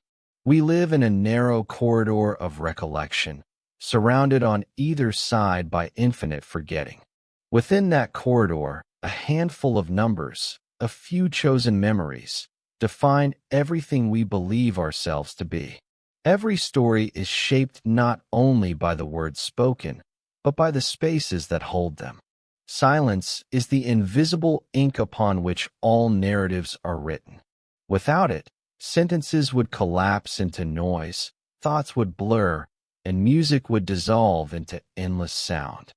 We live in a narrow corridor of recollection, surrounded on either side by infinite forgetting. Within that corridor, a handful of numbers, a few chosen memories, define everything we believe ourselves to be. Every story is shaped not only by the words spoken, but by the spaces that hold them. Silence is the invisible ink upon which all narratives are written. Without it, sentences would collapse into noise, thoughts would blur, and music would dissolve into endless sound.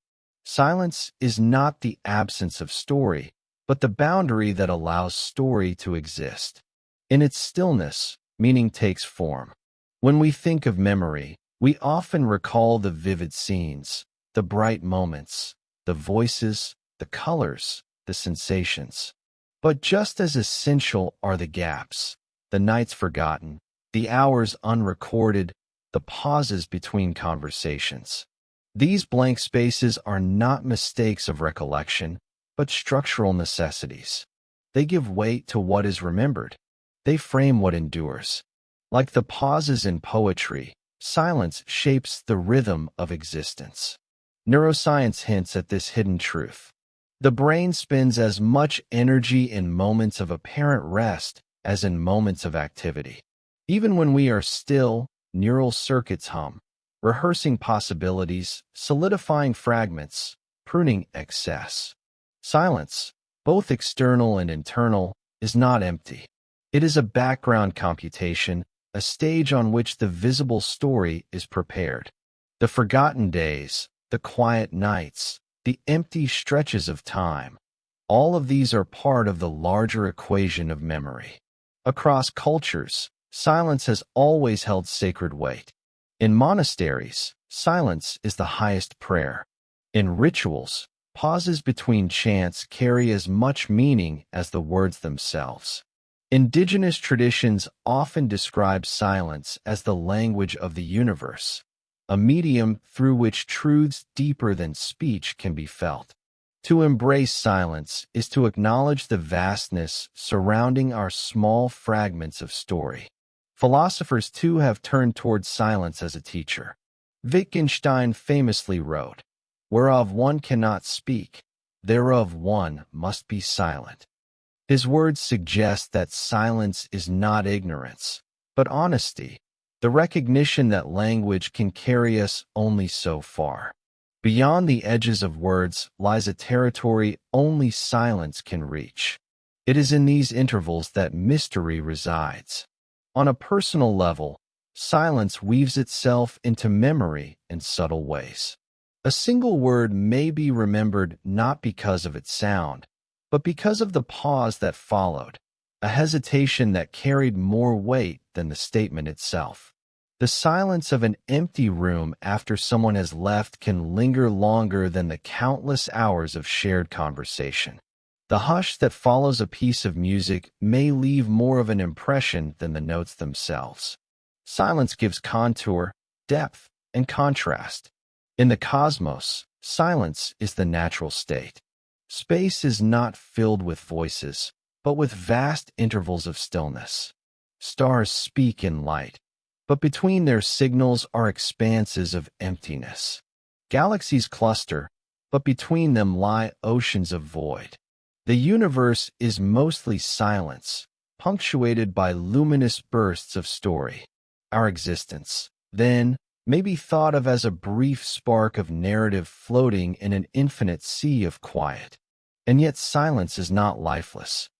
Silence is not the absence of story, but the boundary that allows story to exist. In its stillness, meaning takes form. When we think of memory, we often recall the vivid scenes, the bright moments, the voices, the colors, the sensations. But just as essential are the gaps, the nights forgotten, the hours unrecorded, the pauses between conversations. These blank spaces are not mistakes of recollection, but structural necessities. They give weight to what is remembered. They frame what endures. Like the pauses in poetry, silence shapes the rhythm of existence. Neuroscience hints at this hidden truth. The brain spends as much energy in moments of apparent rest as in moments of activity. Even when we are still, neural circuits hum, rehearsing possibilities, solidifying fragments, pruning excess. Silence, both external and internal, is not empty. It is a background computation, a stage on which the visible story is prepared. The forgotten days, the quiet nights, the empty stretches of time, all of these are part of the larger equation of memory. Across cultures, silence has always held sacred weight. In monasteries, silence is the highest prayer. In rituals, pauses between chants carry as much meaning as the words themselves. Indigenous traditions often describe silence as the language of the universe, a medium through which truths deeper than speech can be felt. To embrace silence is to acknowledge the vastness surrounding our small fragments of story. Philosophers, too, have turned towards silence as a teacher. Wittgenstein famously wrote, "Whereof one cannot speak, thereof one must be silent." His words suggest that silence is not ignorance, but honesty, the recognition that language can carry us only so far. Beyond the edges of words lies a territory only silence can reach. It is in these intervals that mystery resides. On a personal level, silence weaves itself into memory in subtle ways. A single word may be remembered not because of its sound, but because of the pause that followed, a hesitation that carried more weight than the statement itself. The silence of an empty room after someone has left can linger longer than the countless hours of shared conversation. The hush that follows a piece of music may leave more of an impression than the notes themselves. Silence gives contour, depth, and contrast. In the cosmos, silence is the natural state. Space is not filled with voices, but with vast intervals of stillness. Stars speak in light, but between their signals are expanses of emptiness. Galaxies cluster, but between them lie oceans of void. The universe is mostly silence, punctuated by luminous bursts of story. Our existence, then, may be thought of as a brief spark of narrative floating in an infinite sea of quiet. And yet silence is not lifeless.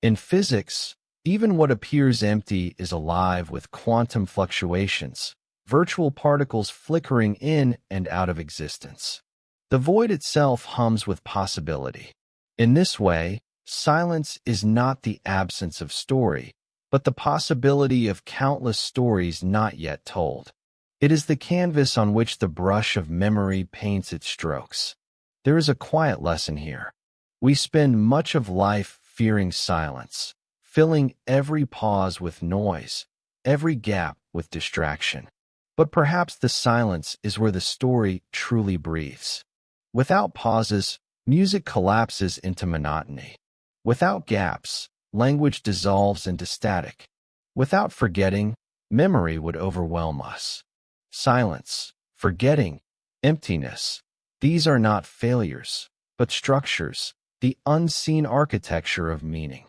In physics, even what appears empty is alive with quantum fluctuations, virtual particles flickering in and out of existence. The void itself hums with possibility. In this way, silence is not the absence of story, but the possibility of countless stories not yet told. It is the canvas on which the brush of memory paints its strokes. There is a quiet lesson here. We spend much of life fearing silence, filling every pause with noise, every gap with distraction. But perhaps the silence is where the story truly breathes. Without pauses, music collapses into monotony. Without gaps, language dissolves into static. Without forgetting, memory would overwhelm us. Silence, forgetting, emptiness, these are not failures, but structures, the unseen architecture of meaning.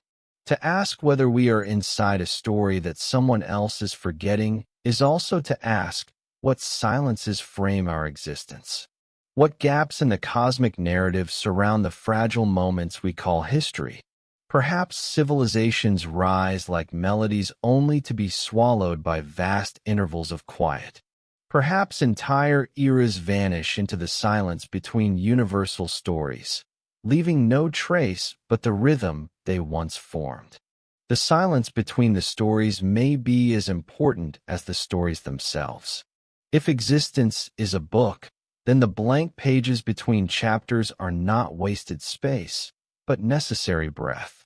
To ask whether we are inside a story that someone else is forgetting is also to ask what silences frame our existence. What gaps in the cosmic narrative surround the fragile moments we call history? Perhaps civilizations rise like melodies only to be swallowed by vast intervals of quiet. Perhaps entire eras vanish into the silence between universal stories, leaving no trace but the rhythm they once formed. The silence between the stories may be as important as the stories themselves. If existence is a book, then the blank pages between chapters are not wasted space, but necessary breath.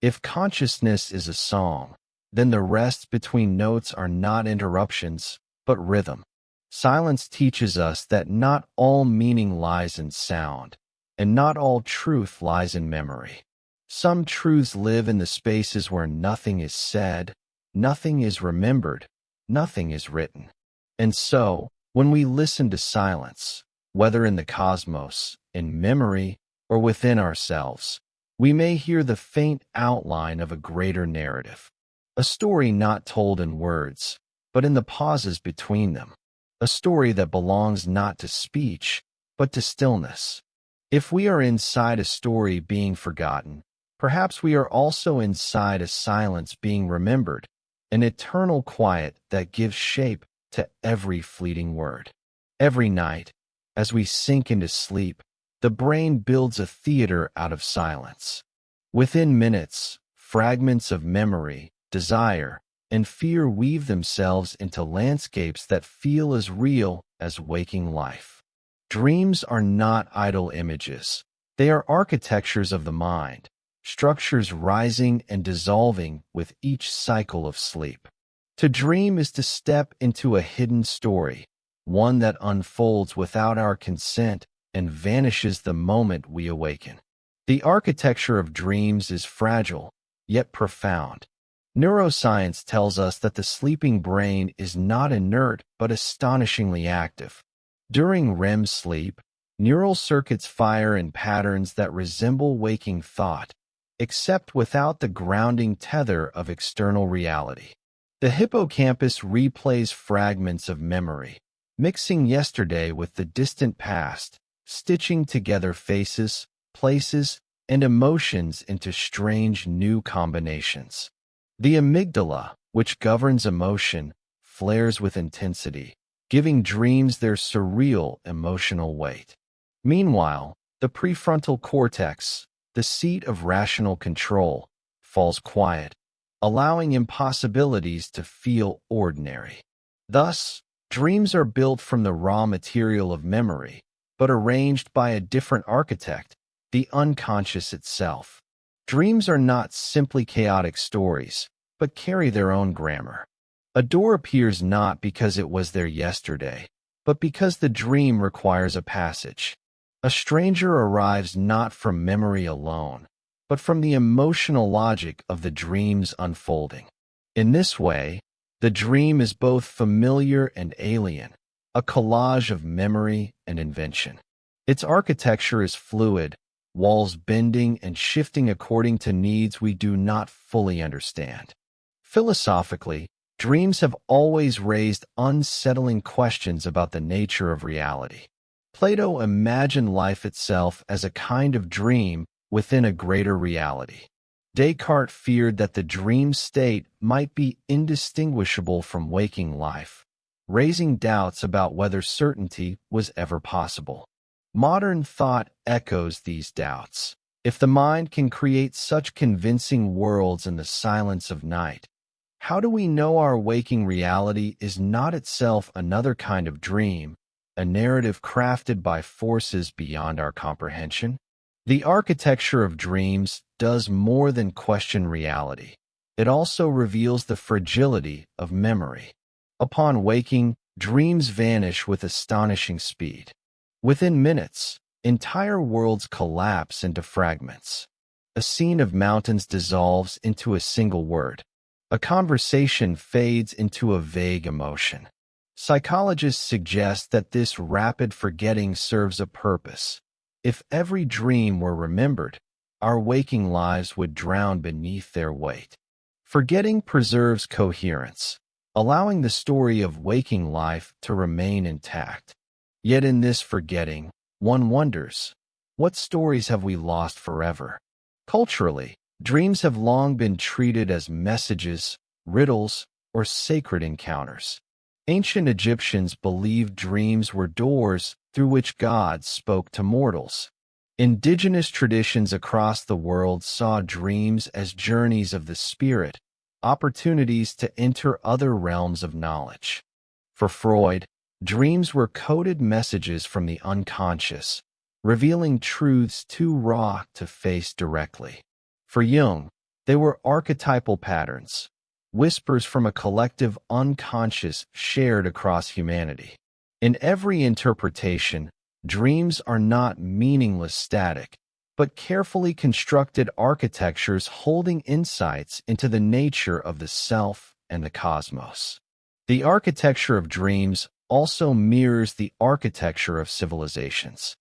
If consciousness is a song, then the rest between notes are not interruptions, but rhythm. Silence teaches us that not all meaning lies in sound, and not all truth lies in memory. Some truths live in the spaces where nothing is said, nothing is remembered, nothing is written. And so, when we listen to silence, whether in the cosmos, in memory, or within ourselves, we may hear the faint outline of a greater narrative. A story not told in words, but in the pauses between them. A story that belongs not to speech, but to stillness. If we are inside a story being forgotten, perhaps we are also inside a silence being remembered, an eternal quiet that gives shape to every fleeting word. Every night, as we sink into sleep, the brain builds a theater out of silence. Within minutes, fragments of memory, desire, and fear weave themselves into landscapes that feel as real as waking life. Dreams are not idle images. They are architectures of the mind, structures rising and dissolving with each cycle of sleep. To dream is to step into a hidden story, one that unfolds without our consent and vanishes the moment we awaken. The architecture of dreams is fragile, yet profound. Neuroscience tells us that the sleeping brain is not inert but astonishingly active. During REM sleep, neural circuits fire in patterns that resemble waking thought, except without the grounding tether of external reality. The hippocampus replays fragments of memory, mixing yesterday with the distant past, stitching together faces, places, and emotions into strange new combinations. The amygdala, which governs emotion, flares with intensity, giving dreams their surreal emotional weight. Meanwhile, the prefrontal cortex, the seat of rational control, falls quiet, allowing impossibilities to feel ordinary. Thus, dreams are built from the raw material of memory, but arranged by a different architect, the unconscious itself. Dreams are not simply chaotic stories, but carry their own grammar. A door appears not because it was there yesterday, but because the dream requires a passage. A stranger arrives not from memory alone, but from the emotional logic of the dream's unfolding. In this way, the dream is both familiar and alien, a collage of memory and invention. Its architecture is fluid, walls bending and shifting according to needs we do not fully understand. Philosophically, dreams have always raised unsettling questions about the nature of reality. Plato imagined life itself as a kind of dream within a greater reality. Descartes feared that the dream state might be indistinguishable from waking life, raising doubts about whether certainty was ever possible. Modern thought echoes these doubts. If the mind can create such convincing worlds in the silence of night, how do we know our waking reality is not itself another kind of dream, a narrative crafted by forces beyond our comprehension? The architecture of dreams does more than question reality. It also reveals the fragility of memory. Upon waking, dreams vanish with astonishing speed. Within minutes, entire worlds collapse into fragments. A scene of mountains dissolves into a single word. A conversation fades into a vague emotion. Psychologists suggest that this rapid forgetting serves a purpose. If every dream were remembered, our waking lives would drown beneath their weight. Forgetting preserves coherence, allowing the story of waking life to remain intact. Yet in this forgetting, one wonders, what stories have we lost forever? Culturally, dreams have long been treated as messages, riddles, or sacred encounters. Ancient Egyptians believed dreams were doors through which gods spoke to mortals. Indigenous traditions across the world saw dreams as journeys of the spirit, opportunities to enter other realms of knowledge. For Freud, dreams were coded messages from the unconscious, revealing truths too raw to face directly. For Jung, they were archetypal patterns, whispers from a collective unconscious shared across humanity. In every interpretation, dreams are not meaningless static, but carefully constructed architectures holding insights into the nature of the self and the cosmos. The architecture of dreams also mirrors the architecture of civilizations.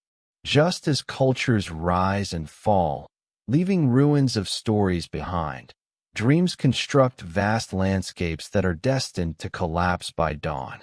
Just as cultures rise and fall, leaving ruins of stories behind, dreams construct vast landscapes that are destined to collapse by dawn.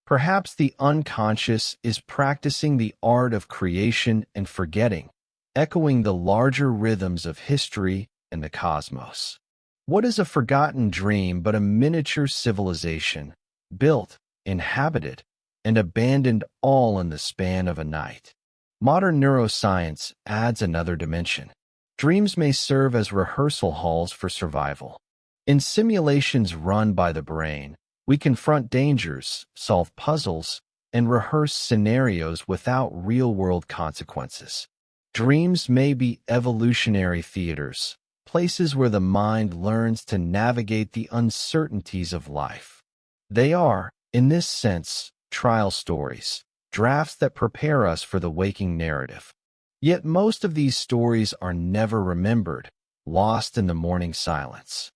Perhaps the unconscious is practicing the art of creation and forgetting, echoing the larger rhythms of history and the cosmos. What is a forgotten dream but a miniature civilization, built, inhabited, and abandoned all in the span of a night? Modern neuroscience adds another dimension. Dreams may serve as rehearsal halls for survival. In simulations run by the brain, we confront dangers, solve puzzles, and rehearse scenarios without real-world consequences. Dreams may be evolutionary theaters, places where the mind learns to navigate the uncertainties of life. They are, in this sense, trial stories, drafts that prepare us for the waking narrative. Yet most of these stories are never remembered, lost in the morning silence.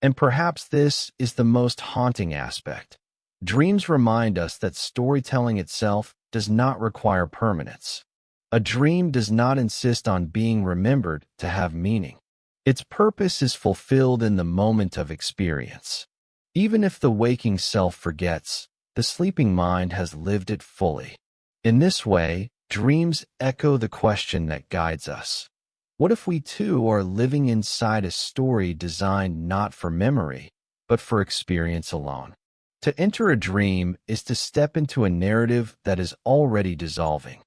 And perhaps this is the most haunting aspect. Dreams remind us that storytelling itself does not require permanence. A dream does not insist on being remembered to have meaning. Its purpose is fulfilled in the moment of experience. Even if the waking self forgets, the sleeping mind has lived it fully. In this way, dreams echo the question that guides us. What if we too are living inside a story designed not for memory, but for experience alone? To enter a dream is to step into a narrative that is already dissolving.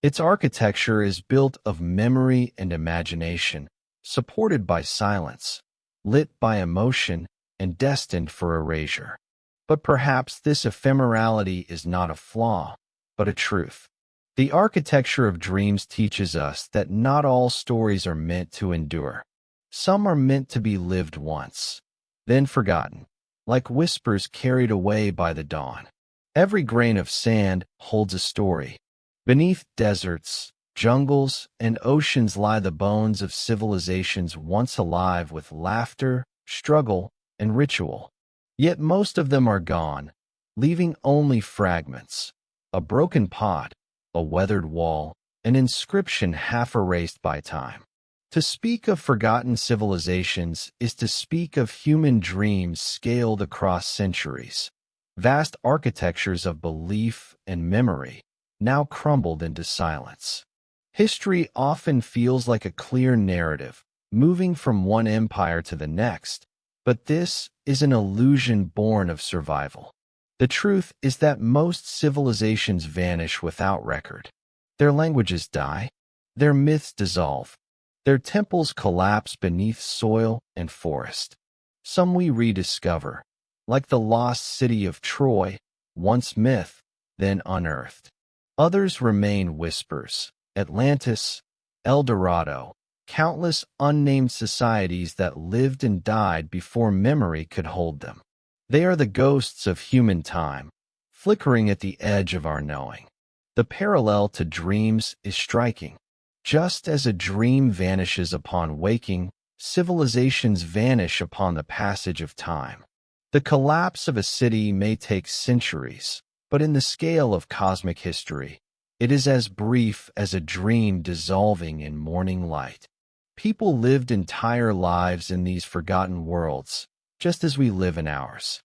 Its architecture is built of memory and imagination, supported by silence, lit by emotion, and destined for erasure. But perhaps this ephemerality is not a flaw, but a truth. The architecture of dreams teaches us that not all stories are meant to endure. Some are meant to be lived once, then forgotten, like whispers carried away by the dawn. Every grain of sand holds a story. Beneath deserts, jungles, and oceans lie the bones of civilizations once alive with laughter, struggle, and ritual. Yet most of them are gone, leaving only fragments, a broken pot, a weathered wall, an inscription half erased by time. To speak of forgotten civilizations is to speak of human dreams scaled across centuries, vast architectures of belief and memory, now crumbled into silence. History often feels like a clear narrative, moving from one empire to the next, but this is an illusion born of survival. The truth is that most civilizations vanish without record. Their languages die, their myths dissolve, their temples collapse beneath soil and forest. Some we rediscover, like the lost city of Troy, once myth, then unearthed. Others remain whispers, Atlantis, El Dorado, countless unnamed societies that lived and died before memory could hold them. They are the ghosts of human time, flickering at the edge of our knowing. The parallel to dreams is striking. Just as a dream vanishes upon waking, civilizations vanish upon the passage of time. The collapse of a city may take centuries, but in the scale of cosmic history, it is as brief as a dream dissolving in morning light. People lived entire lives in these forgotten worlds, just as we live in ours.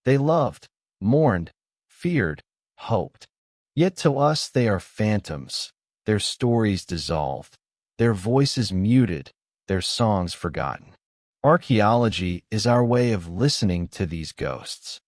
They loved, mourned, feared, hoped. Yet to us they are phantoms, their stories dissolved, their voices muted, their songs forgotten. Archaeology is our way of listening to these ghosts.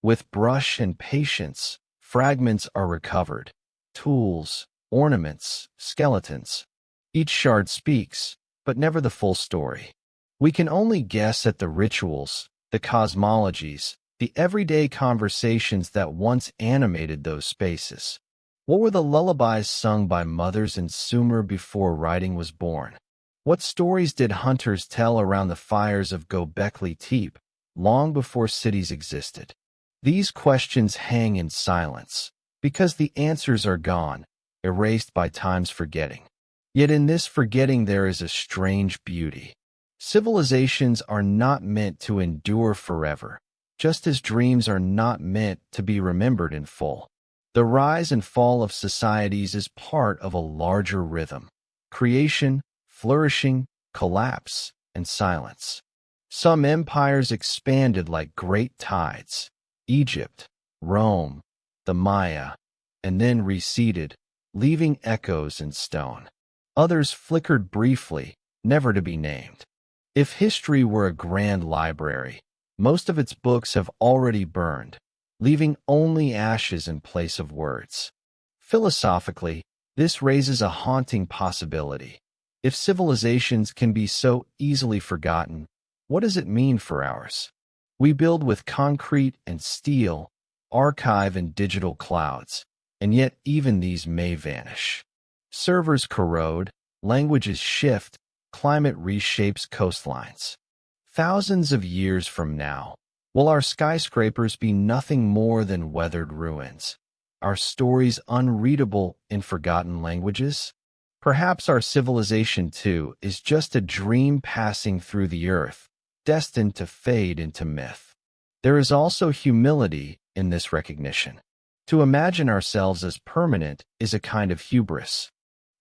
With brush and patience, fragments are recovered. Tools, ornaments, skeletons. Each shard speaks, but never the full story. We can only guess at the rituals, the cosmologies, the everyday conversations that once animated those spaces. What were the lullabies sung by mothers in Sumer before writing was born? What stories did hunters tell around the fires of Göbekli Tepe, long before cities existed? These questions hang in silence, because the answers are gone, erased by time's forgetting. Yet in this forgetting there is a strange beauty. Civilizations are not meant to endure forever, just as dreams are not meant to be remembered in full. The rise and fall of societies is part of a larger rhythm: creation, flourishing, collapse, and silence. Some empires expanded like great tides: Egypt, Rome, the Maya, and then receded, leaving echoes in stone. Others flickered briefly, never to be named. If history were a grand library, most of its books have already burned, leaving only ashes in place of words. Philosophically, this raises a haunting possibility. If civilizations can be so easily forgotten, what does it mean for ours? We build with concrete and steel, archive in digital clouds, and yet even these may vanish. Servers corrode, languages shift, climate reshapes coastlines. Thousands of years from now, will our skyscrapers be nothing more than weathered ruins? Our stories unreadable in forgotten languages? Perhaps our civilization, too, is just a dream passing through the earth, destined to fade into myth. There is also humility in this recognition. To imagine ourselves as permanent is a kind of hubris.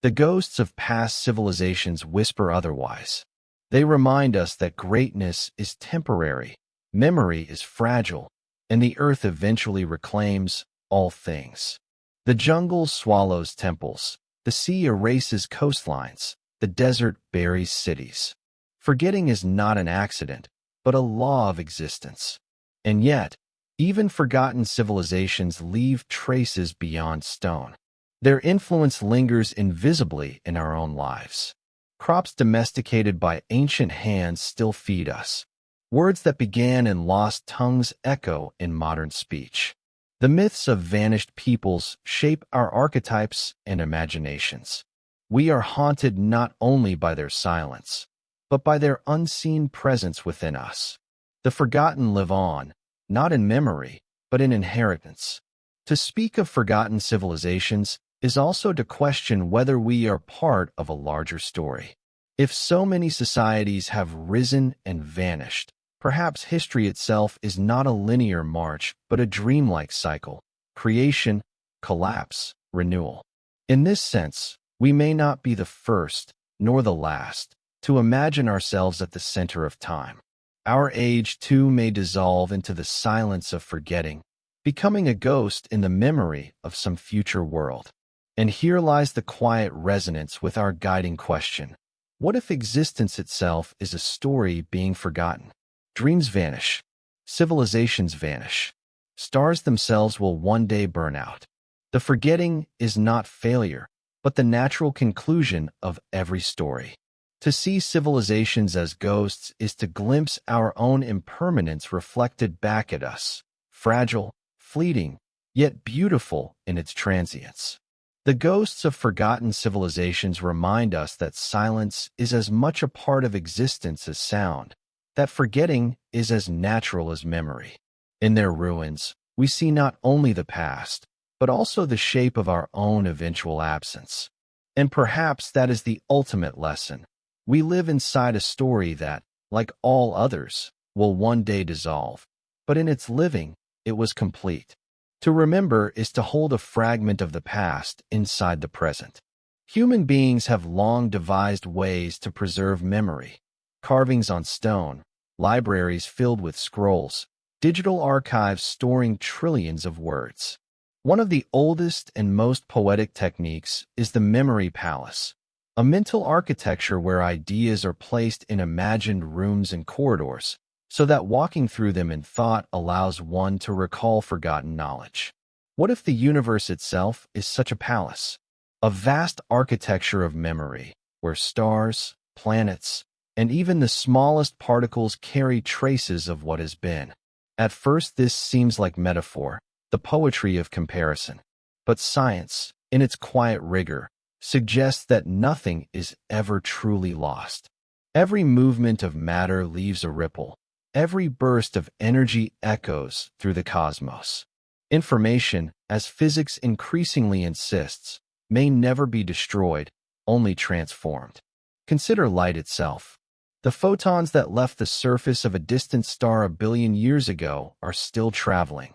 The ghosts of past civilizations whisper otherwise. They remind us that greatness is temporary, memory is fragile, and the earth eventually reclaims all things. The jungle swallows temples, the sea erases coastlines, the desert buries cities. Forgetting is not an accident, but a law of existence. And yet, even forgotten civilizations leave traces beyond stone. Their influence lingers invisibly in our own lives. Crops domesticated by ancient hands still feed us. Words that began in lost tongues echo in modern speech. The myths of vanished peoples shape our archetypes and imaginations. We are haunted not only by their silence, but by their unseen presence within us. The forgotten live on, not in memory, but in inheritance. To speak of forgotten civilizations is also to question whether we are part of a larger story. If so many societies have risen and vanished, perhaps history itself is not a linear march, but a dreamlike cycle: creation, collapse, renewal. In this sense, we may not be the first, nor the last, to imagine ourselves at the center of time. Our age, too, may dissolve into the silence of forgetting, becoming a ghost in the memory of some future world. And here lies the quiet resonance with our guiding question. What if existence itself is a story being forgotten? Dreams vanish. Civilizations vanish. Stars themselves will one day burn out. The forgetting is not failure, but the natural conclusion of every story. To see civilizations as ghosts is to glimpse our own impermanence reflected back at us, fragile, fleeting, yet beautiful in its transience. The ghosts of forgotten civilizations remind us that silence is as much a part of existence as sound, that forgetting is as natural as memory. In their ruins, we see not only the past, but also the shape of our own eventual absence. And perhaps that is the ultimate lesson. We live inside a story that, like all others, will one day dissolve, but in its living, it was complete. To remember is to hold a fragment of the past inside the present. Human beings have long devised ways to preserve memory: carvings on stone, libraries filled with scrolls, digital archives storing trillions of words. One of the oldest and most poetic techniques is the memory palace, a mental architecture where ideas are placed in imagined rooms and corridors, so that walking through them in thought allows one to recall forgotten knowledge. What if the universe itself is such a palace? A vast architecture of memory, where stars, planets, and even the smallest particles carry traces of what has been. At first this seems like metaphor, the poetry of comparison. But science, in its quiet rigor, suggests that nothing is ever truly lost. Every movement of matter leaves a ripple. Every burst of energy echoes through the cosmos. Information, as physics increasingly insists, may never be destroyed, only transformed. Consider light itself. The photons that left the surface of a distant star a billion years ago are still traveling,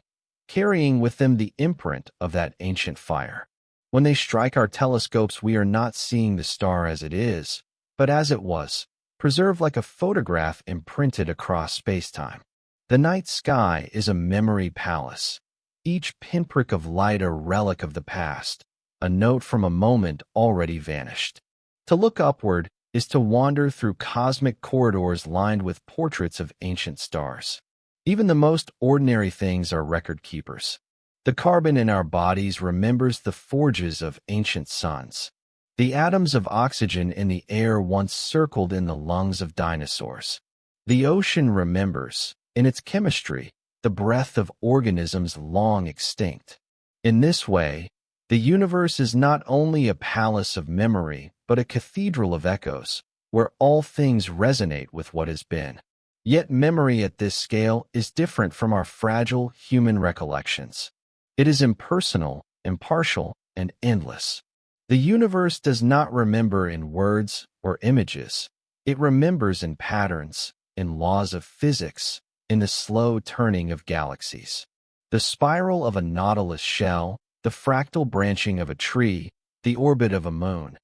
carrying with them the imprint of that ancient fire. When they strike our telescopes, we are not seeing the star as it is, but as it was, preserved like a photograph imprinted across space-time. The night sky is a memory palace, each pinprick of light a relic of the past, a note from a moment already vanished. To look upward is to wander through cosmic corridors lined with portraits of ancient stars. Even the most ordinary things are record keepers. The carbon in our bodies remembers the forges of ancient suns. The atoms of oxygen in the air once circled in the lungs of dinosaurs. The ocean remembers, in its chemistry, the breath of organisms long extinct. In this way, the universe is not only a palace of memory, but a cathedral of echoes, where all things resonate with what has been. Yet memory at this scale is different from our fragile human recollections. It is impersonal, impartial, and endless. The universe does not remember in words or images. It remembers in patterns, in laws of physics, in the slow turning of galaxies. The spiral of a nautilus shell, the fractal branching of a tree, the orbit of a moon.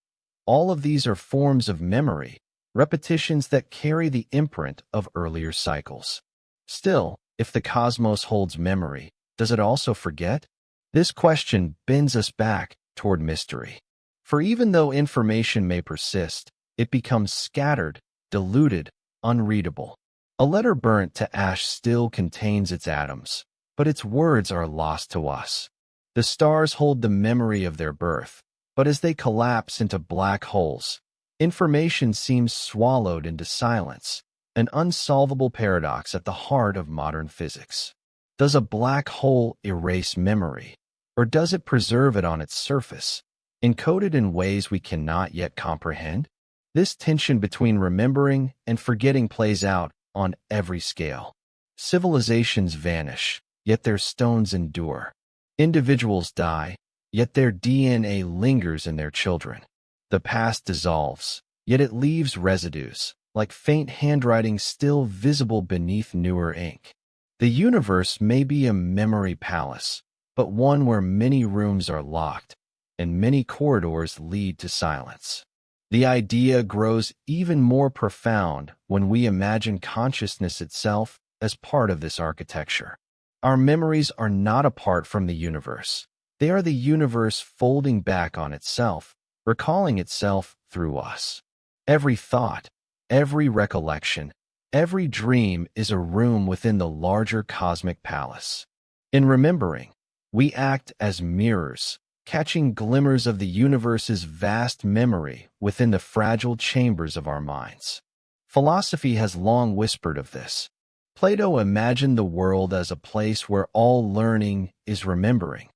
All of these are forms of memory, repetitions that carry the imprint of earlier cycles. Still, if the cosmos holds memory, does it also forget? This question bends us back toward mystery. For even though information may persist, it becomes scattered, diluted, unreadable. A letter burnt to ash still contains its atoms, but its words are lost to us. The stars hold the memory of their birth, but as they collapse into black holes, information seems swallowed into silence, an unsolvable paradox at the heart of modern physics. Does a black hole erase memory, or does it preserve it on its surface, encoded in ways we cannot yet comprehend? This tension between remembering and forgetting plays out on every scale. Civilizations vanish, yet their stones endure. Individuals die, yet their DNA lingers in their children. The past dissolves, yet it leaves residues, like faint handwriting still visible beneath newer ink. The universe may be a memory palace, but one where many rooms are locked, and many corridors lead to silence. The idea grows even more profound when we imagine consciousness itself as part of this architecture. Our memories are not apart from the universe. They are the universe folding back on itself, recalling itself through us. Every thought, every recollection, every dream is a room within the larger cosmic palace. In remembering, we act as mirrors, catching glimmers of the universe's vast memory within the fragile chambers of our minds. Philosophy has long whispered of this. Plato imagined the world as a place where all learning is remembering,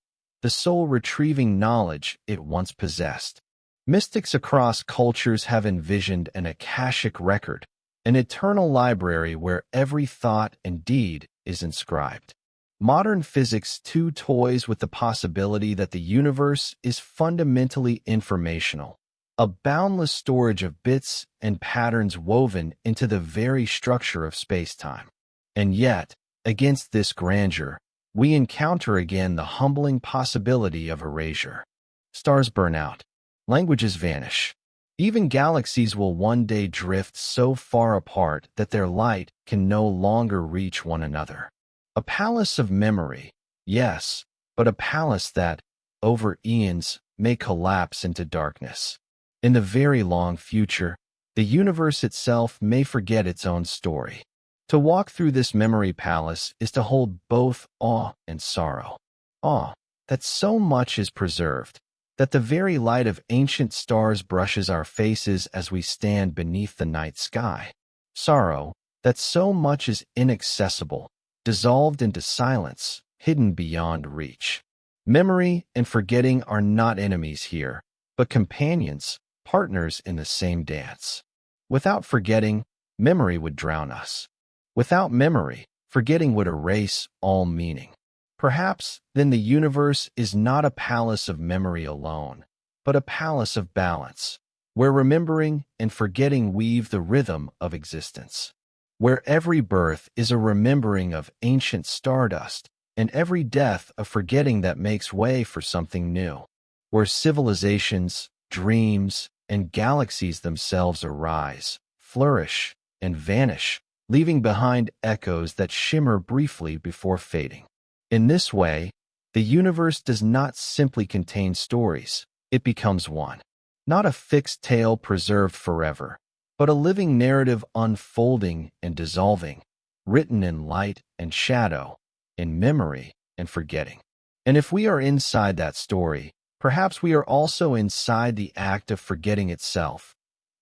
the soul retrieving knowledge it once possessed. Mystics across cultures have envisioned an akashic record, an eternal library where every thought and deed is inscribed. Modern physics too toys with the possibility that the universe is fundamentally informational, a boundless storage of bits and patterns woven into the very structure of space-time. And yet, against this grandeur, we encounter again the humbling possibility of erasure. Stars burn out. Languages vanish. Even galaxies will one day drift so far apart that their light can no longer reach one another. A palace of memory, yes, but a palace that, over eons, may collapse into darkness. In the very long future, the universe itself may forget its own story. To walk through this memory palace is to hold both awe and sorrow. Awe, that so much is preserved, that the very light of ancient stars brushes our faces as we stand beneath the night sky. Sorrow, that so much is inaccessible, dissolved into silence, hidden beyond reach. Memory and forgetting are not enemies here, but companions, partners in the same dance. Without forgetting, memory would drown us. Without memory, forgetting would erase all meaning. Perhaps, then the universe is not a palace of memory alone, but a palace of balance, where remembering and forgetting weave the rhythm of existence. Where every birth is a remembering of ancient stardust, and every death a forgetting that makes way for something new. Where civilizations, dreams, and galaxies themselves arise, flourish, and vanish, leaving behind echoes that shimmer briefly before fading. In this way, the universe does not simply contain stories, it becomes one. Not a fixed tale preserved forever, but a living narrative unfolding and dissolving, written in light and shadow, in memory and forgetting. And if we are inside that story, perhaps we are also inside the act of forgetting itself,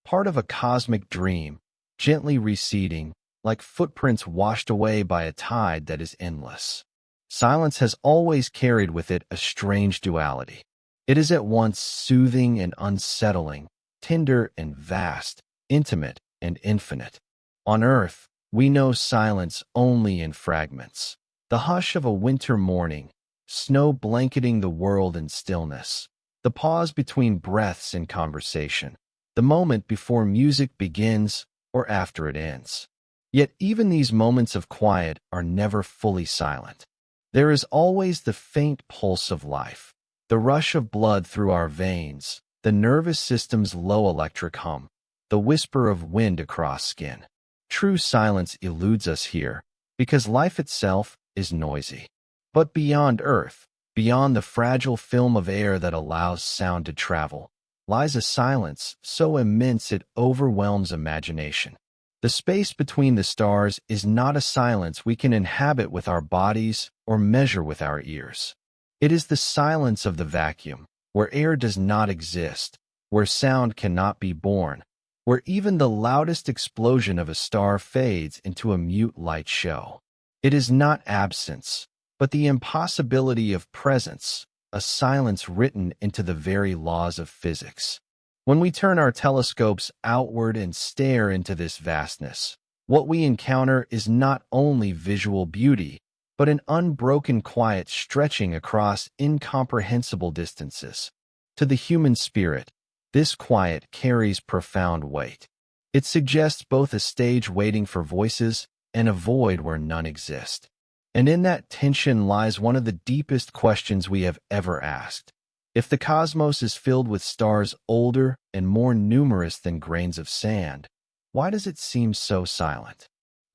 part of a cosmic dream, gently receding, like footprints washed away by a tide that is endless. Silence has always carried with it a strange duality. It is at once soothing and unsettling, tender and vast, intimate and infinite. On earth, we know silence only in fragments. The hush of a winter morning, snow blanketing the world in stillness, the pause between breaths in conversation, the moment before music begins or after it ends. Yet even these moments of quiet are never fully silent. There is always the faint pulse of life, the rush of blood through our veins, the nervous system's low electric hum, the whisper of wind across skin. True silence eludes us here, because life itself is noisy. But beyond Earth, beyond the fragile film of air that allows sound to travel, lies a silence so immense it overwhelms imagination. The space between the stars is not a silence we can inhabit with our bodies or measure with our ears. It is the silence of the vacuum, where air does not exist, where sound cannot be born, where even the loudest explosion of a star fades into a mute light show. It is not absence, but the impossibility of presence, a silence written into the very laws of physics. When we turn our telescopes outward and stare into this vastness, what we encounter is not only visual beauty, but an unbroken quiet stretching across incomprehensible distances. To the human spirit, this quiet carries profound weight. It suggests both a stage waiting for voices and a void where none exist. And in that tension lies one of the deepest questions we have ever asked. If the cosmos is filled with stars older and more numerous than grains of sand, why does it seem so silent?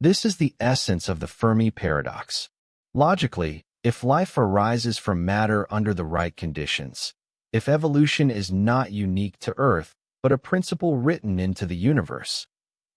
This is the essence of the Fermi paradox. Logically, if life arises from matter under the right conditions, if evolution is not unique to Earth, but a principle written into the universe,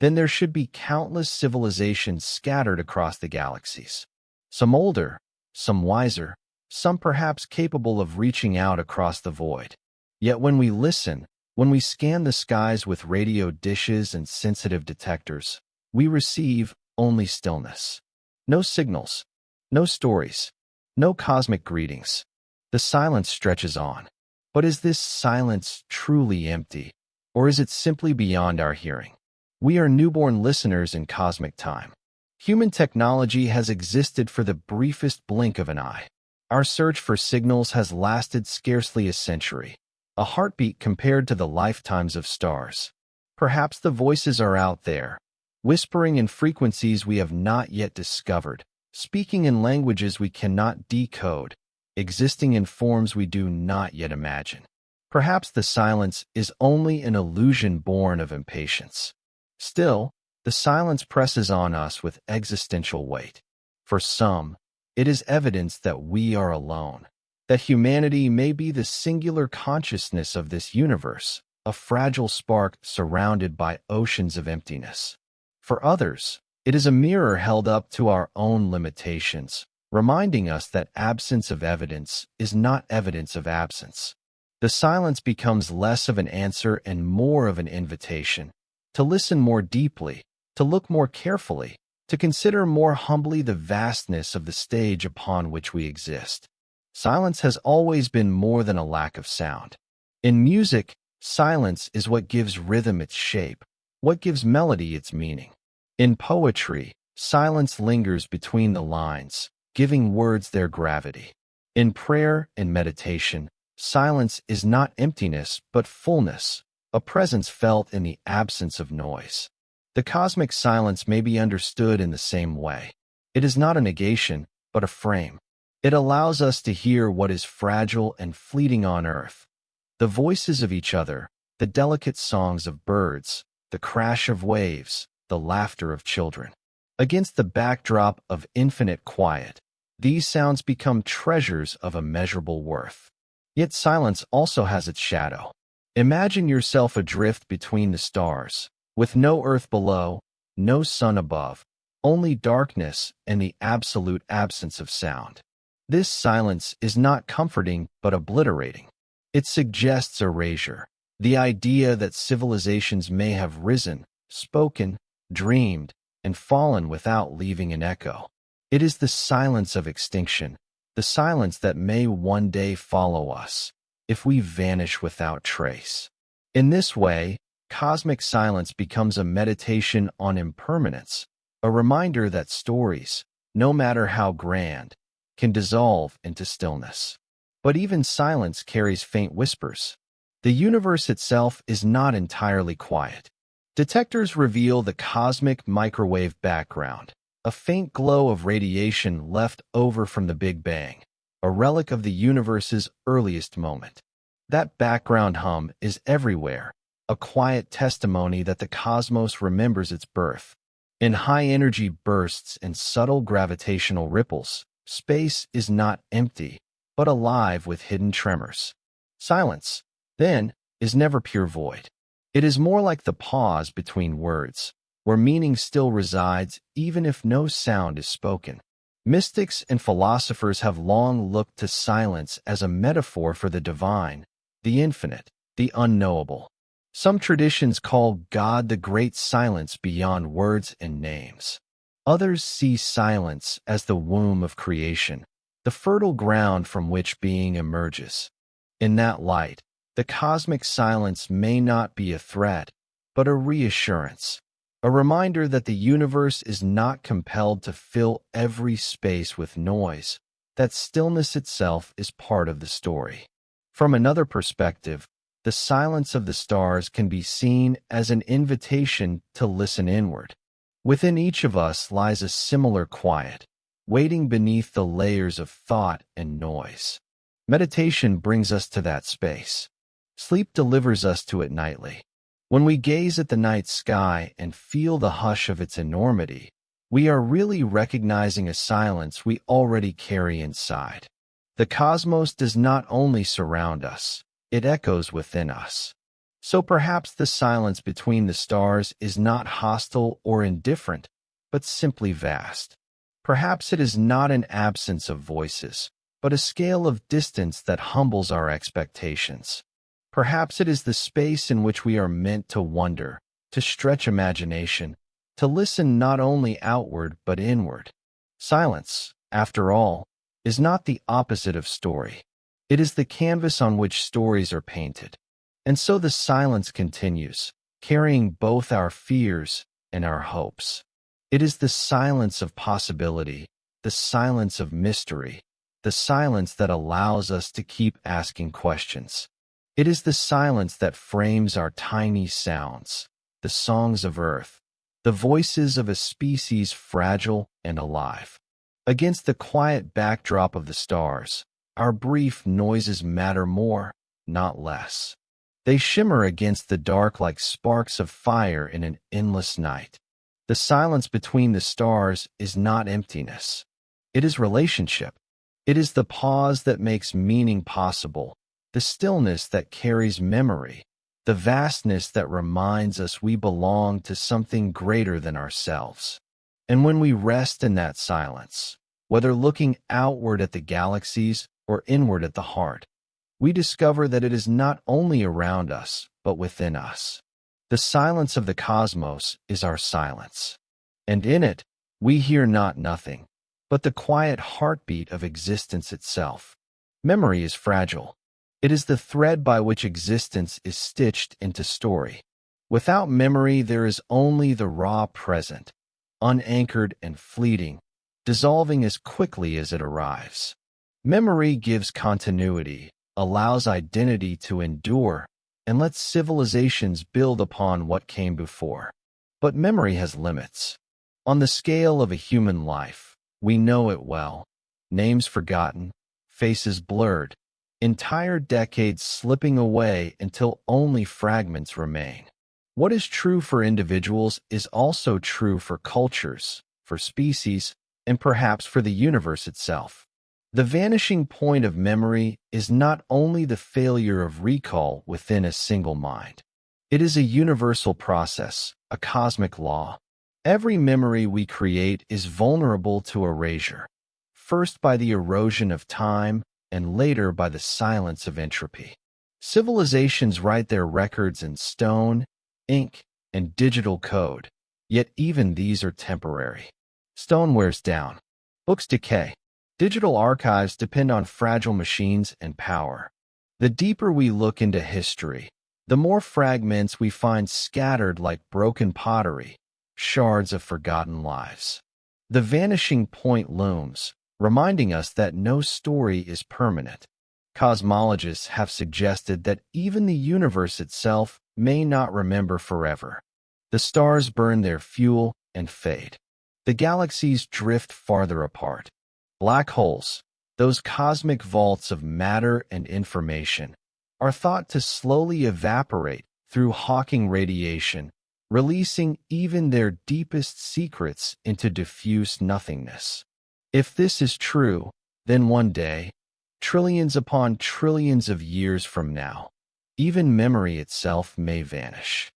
then there should be countless civilizations scattered across the galaxies. Some older, some wiser, some perhaps capable of reaching out across the void. Yet when we listen, when we scan the skies with radio dishes and sensitive detectors, we receive only stillness. No signals, no stories, no cosmic greetings. The silence stretches on. But is this silence truly empty, or is it simply beyond our hearing? We are newborn listeners in cosmic time. Human technology has existed for the briefest blink of an eye. Our search for signals has lasted scarcely a century, a heartbeat compared to the lifetimes of stars. Perhaps the voices are out there, whispering in frequencies we have not yet discovered, speaking in languages we cannot decode, existing in forms we do not yet imagine. Perhaps the silence is only an illusion born of impatience. Still, the silence presses on us with existential weight. For some, it is evidence that we are alone, that humanity may be the singular consciousness of this universe, a fragile spark surrounded by oceans of emptiness. For others, it is a mirror held up to our own limitations, reminding us that absence of evidence is not evidence of absence. The silence becomes less of an answer and more of an invitation, to listen more deeply, to look more carefully, to consider more humbly the vastness of the stage upon which we exist. Silence has always been more than a lack of sound. In music, silence is what gives rhythm its shape, what gives melody its meaning. In poetry, silence lingers between the lines, giving words their gravity. In prayer and meditation, silence is not emptiness but fullness, a presence felt in the absence of noise. The cosmic silence may be understood in the same way. It is not a negation, but a frame. It allows us to hear what is fragile and fleeting on earth. The voices of each other, the delicate songs of birds, the crash of waves, the laughter of children. Against the backdrop of infinite quiet, these sounds become treasures of immeasurable worth. Yet silence also has its shadow. Imagine yourself adrift between the stars, with no earth below, no sun above, only darkness and the absolute absence of sound. This silence is not comforting but obliterating. It suggests erasure, the idea that civilizations may have risen, spoken, dreamed, and fallen without leaving an echo. It is the silence of extinction, the silence that may one day follow us, if we vanish without trace. In this way, cosmic silence becomes a meditation on impermanence, a reminder that stories, no matter how grand, can dissolve into stillness. But even silence carries faint whispers. The universe itself is not entirely quiet. Detectors reveal the cosmic microwave background, a faint glow of radiation left over from the Big Bang, a relic of the universe's earliest moment. That background hum is everywhere, a quiet testimony that the cosmos remembers its birth. In high-energy bursts and subtle gravitational ripples, space is not empty, but alive with hidden tremors. Silence, then, is never pure void. It is more like the pause between words, where meaning still resides even if no sound is spoken. Mystics and philosophers have long looked to silence as a metaphor for the divine, the infinite, the unknowable. Some traditions call God the great silence beyond words and names. Others see silence as the womb of creation, the fertile ground from which being emerges. In that light, the cosmic silence may not be a threat, but a reassurance, a reminder that the universe is not compelled to fill every space with noise, that stillness itself is part of the story. From another perspective, the silence of the stars can be seen as an invitation to listen inward. Within each of us lies a similar quiet, waiting beneath the layers of thought and noise. Meditation brings us to that space. Sleep delivers us to it nightly. When we gaze at the night sky and feel the hush of its enormity, we are really recognizing a silence we already carry inside. The cosmos does not only surround us, it echoes within us. So perhaps the silence between the stars is not hostile or indifferent, but simply vast. Perhaps it is not an absence of voices, but a scale of distance that humbles our expectations. Perhaps it is the space in which we are meant to wonder, to stretch imagination, to listen not only outward but inward. Silence, after all, is not the opposite of story. It is the canvas on which stories are painted. And so the silence continues, carrying both our fears and our hopes. It is the silence of possibility, the silence of mystery, the silence that allows us to keep asking questions. It is the silence that frames our tiny sounds, the songs of earth, the voices of a species fragile and alive. Against the quiet backdrop of the stars, our brief noises matter more, not less. They shimmer against the dark like sparks of fire in an endless night. The silence between the stars is not emptiness. It is relationship. It is the pause that makes meaning possible, the stillness that carries memory, the vastness that reminds us we belong to something greater than ourselves. And when we rest in that silence, whether looking outward at the galaxies or inward at the heart, we discover that it is not only around us, but within us. The silence of the cosmos is our silence. And in it, we hear not nothing, but the quiet heartbeat of existence itself. Memory is fragile. It is the thread by which existence is stitched into story. Without memory, there is only the raw present, unanchored and fleeting, dissolving as quickly as it arrives. Memory gives continuity, allows identity to endure, and lets civilizations build upon what came before. But memory has limits. On the scale of a human life, we know it well. Names forgotten, faces blurred, entire decades slipping away until only fragments remain. What is true for individuals is also true for cultures, for species, and perhaps for the universe itself. The vanishing point of memory is not only the failure of recall within a single mind. It is a universal process, a cosmic law. Every memory we create is vulnerable to erasure, first by the erosion of time and later by the silence of entropy. Civilizations write their records in stone, ink, and digital code, yet even these are temporary. Stone wears down. Books decay. Digital archives depend on fragile machines and power. The deeper we look into history, the more fragments we find scattered like broken pottery, shards of forgotten lives. The vanishing point looms, reminding us that no story is permanent. Cosmologists have suggested that even the universe itself may not remember forever. The stars burn their fuel and fade. The galaxies drift farther apart. Black holes, those cosmic vaults of matter and information, are thought to slowly evaporate through Hawking radiation, releasing even their deepest secrets into diffuse nothingness. If this is true, then one day, trillions upon trillions of years from now, even memory itself may vanish.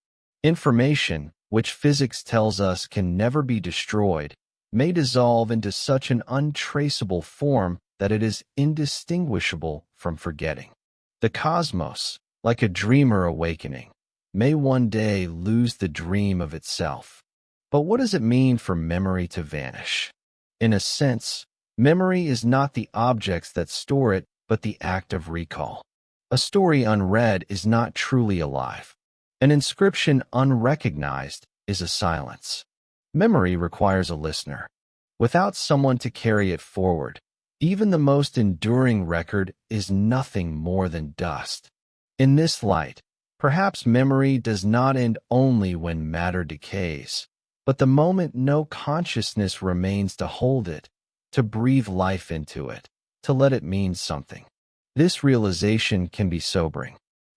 Information, which physics tells us can never be destroyed, may dissolve into such an untraceable form that it is indistinguishable from forgetting. The cosmos, like a dreamer awakening, may one day lose the dream of itself. But what does it mean for memory to vanish? In a sense, memory is not the objects that store it, but the act of recall. A story unread is not truly alive. An inscription unrecognized is a silence. Memory requires a listener. Without someone to carry it forward, even the most enduring record is nothing more than dust. In this light, perhaps memory does not end only when matter decays, but the moment no consciousness remains to hold it, to breathe life into it, to let it mean something. This realization can be sobering.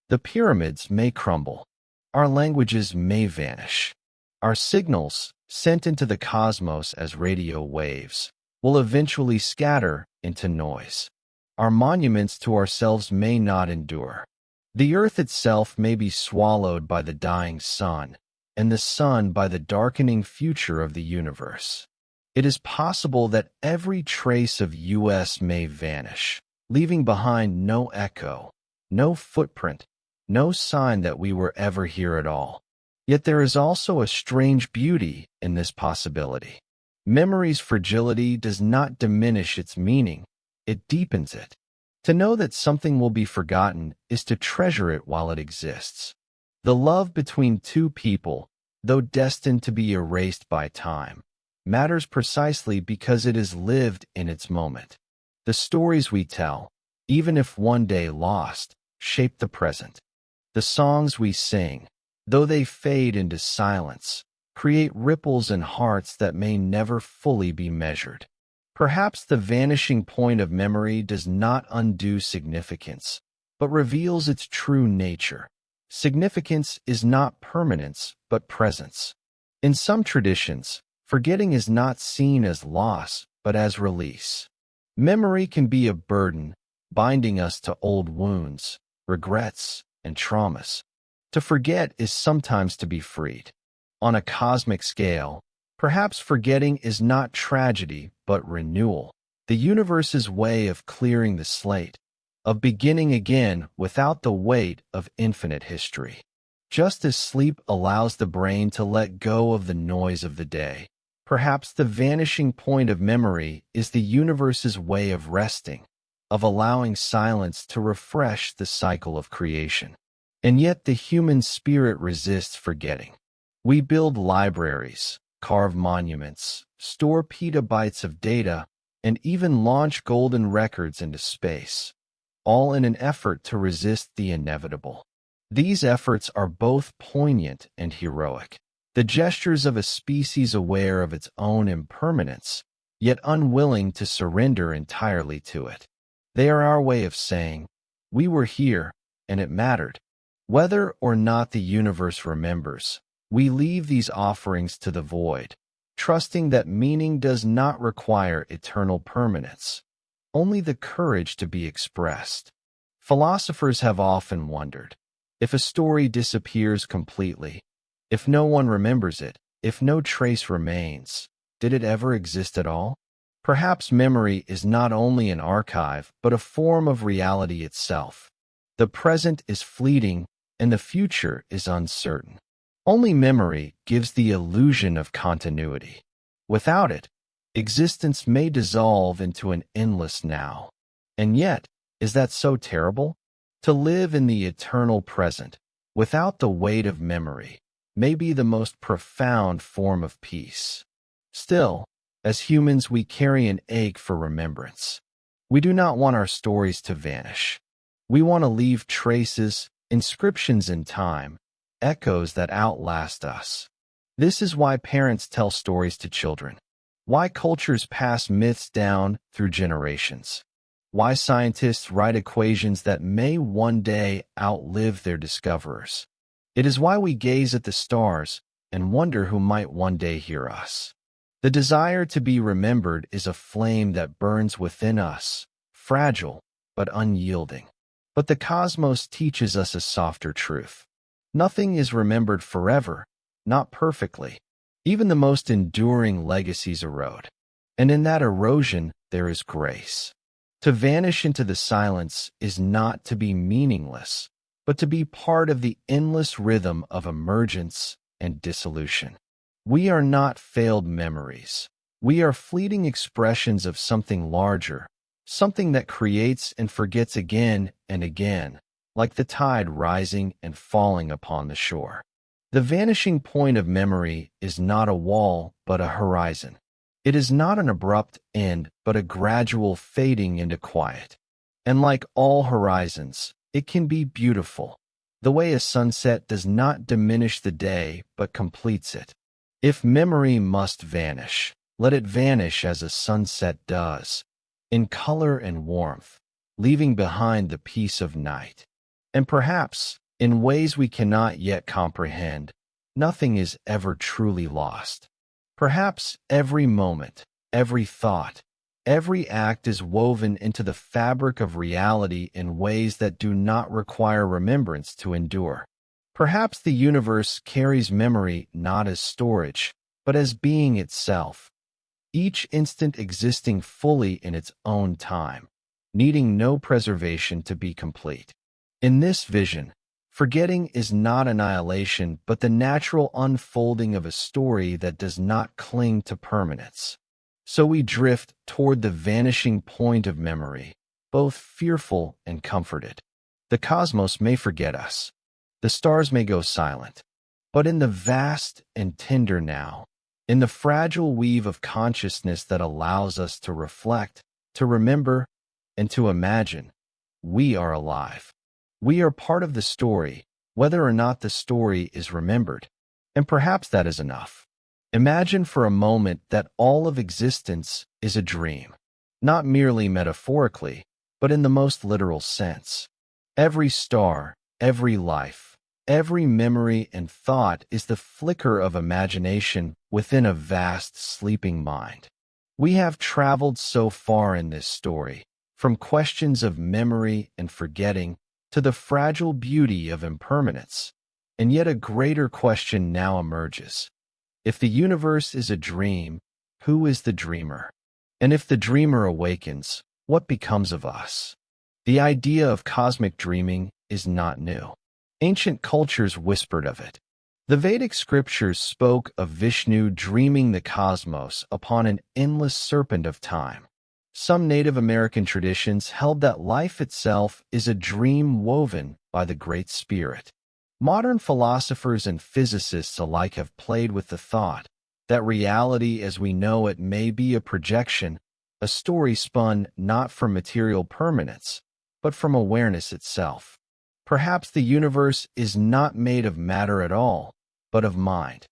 The pyramids may crumble. Our languages may vanish. Our signals, sent into the cosmos as radio waves, will eventually scatter into noise. Our monuments to ourselves may not endure. The earth itself may be swallowed by the dying sun, and the sun by the darkening future of the universe. It is possible that every trace of us may vanish, leaving behind no echo, no footprint, no sign that we were ever here at all. Yet there is also a strange beauty in this possibility. Memory's fragility does not diminish its meaning, it deepens it. To know that something will be forgotten is to treasure it while it exists. The love between two people, though destined to be erased by time, matters precisely because it is lived in its moment. The stories we tell, even if one day lost, shape the present. The songs we sing, though they fade into silence, create ripples in hearts that may never fully be measured. Perhaps the vanishing point of memory does not undo significance, but reveals its true nature. Significance is not permanence, but presence. In some traditions, forgetting is not seen as loss, but as release. Memory can be a burden, binding us to old wounds, regrets, and traumas. To forget is sometimes to be freed. On a cosmic scale, perhaps forgetting is not tragedy, but renewal, the universe's way of clearing the slate, of beginning again without the weight of infinite history. Just as sleep allows the brain to let go of the noise of the day, perhaps the vanishing point of memory is the universe's way of resting, of allowing silence to refresh the cycle of creation. And yet the human spirit resists forgetting. We build libraries, carve monuments, store petabytes of data, and even launch golden records into space, all in an effort to resist the inevitable. These efforts are both poignant and heroic, the gestures of a species aware of its own impermanence, yet unwilling to surrender entirely to it. They are our way of saying, we were here, and it mattered. Whether or not the universe remembers, we leave these offerings to the void, trusting that meaning does not require eternal permanence, only the courage to be expressed. Philosophers have often wondered, if a story disappears completely, if no one remembers it, if no trace remains, did it ever exist at all? Perhaps memory is not only an archive, but a form of reality itself. The present is fleeting, and the future is uncertain. Only memory gives the illusion of continuity. Without it, existence may dissolve into an endless now. And yet, is that so terrible? To live in the eternal present, without the weight of memory, may be the most profound form of peace. Still, as humans, we carry an ache for remembrance. We do not want our stories to vanish. We want to leave traces, inscriptions in time, echoes that outlast us. This is why parents tell stories to children, why cultures pass myths down through generations, why scientists write equations that may one day outlive their discoverers. It is why we gaze at the stars and wonder who might one day hear us. The desire to be remembered is a flame that burns within us, fragile but unyielding. But the cosmos teaches us a softer truth. Nothing is remembered forever, not perfectly. Even the most enduring legacies erode. And in that erosion, there is grace. To vanish into the silence is not to be meaningless, but to be part of the endless rhythm of emergence and dissolution. We are not failed memories. We are fleeting expressions of something larger, something that creates and forgets again and again, like the tide rising and falling upon the shore. The vanishing point of memory is not a wall, but a horizon. It is not an abrupt end, but a gradual fading into quiet. And like all horizons, it can be beautiful. The way a sunset does not diminish the day, but completes it. If memory must vanish, let it vanish as a sunset does, in color and warmth, leaving behind the peace of night. And perhaps, in ways we cannot yet comprehend, nothing is ever truly lost. Perhaps every moment, every thought, every act is woven into the fabric of reality in ways that do not require remembrance to endure. Perhaps the universe carries memory not as storage, but as being itself, each instant existing fully in its own time, needing no preservation to be complete. In this vision, forgetting is not annihilation, but the natural unfolding of a story that does not cling to permanence. So we drift toward the vanishing point of memory, both fearful and comforted. The cosmos may forget us. The stars may go silent. But in the vast and tender now, in the fragile weave of consciousness that allows us to reflect, to remember, and to imagine, we are alive. We are part of the story, whether or not the story is remembered. And perhaps that is enough. Imagine for a moment that all of existence is a dream, not merely metaphorically, but in the most literal sense. Every star, every life, every memory and thought is the flicker of imagination within a vast sleeping mind. We have traveled so far in this story, from questions of memory and forgetting to the fragile beauty of impermanence. And yet a greater question now emerges. If the universe is a dream, who is the dreamer? And if the dreamer awakens, what becomes of us? The idea of cosmic dreaming is not new. Ancient cultures whispered of it. The Vedic scriptures spoke of Vishnu dreaming the cosmos upon an endless serpent of time. Some Native American traditions held that life itself is a dream woven by the Great Spirit. Modern philosophers and physicists alike have played with the thought that reality as we know it may be a projection, a story spun not from material permanence, but from awareness itself. Perhaps the universe is not made of matter at all, but of mind.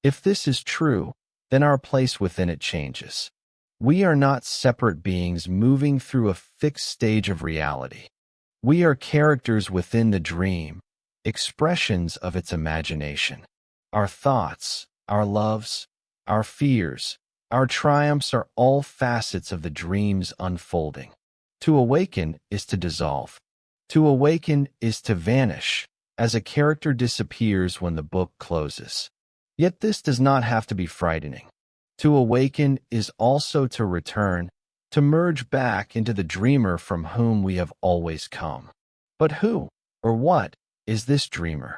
If this is true, then our place within it changes. We are not separate beings moving through a fixed stage of reality. We are characters within the dream, expressions of its imagination. Our thoughts, our loves, our fears, our triumphs are all facets of the dream's unfolding. To awaken is to dissolve. To awaken is to vanish, as a character disappears when the book closes. Yet this does not have to be frightening. To awaken is also to return, to merge back into the dreamer from whom we have always come. But who, or what, is this dreamer?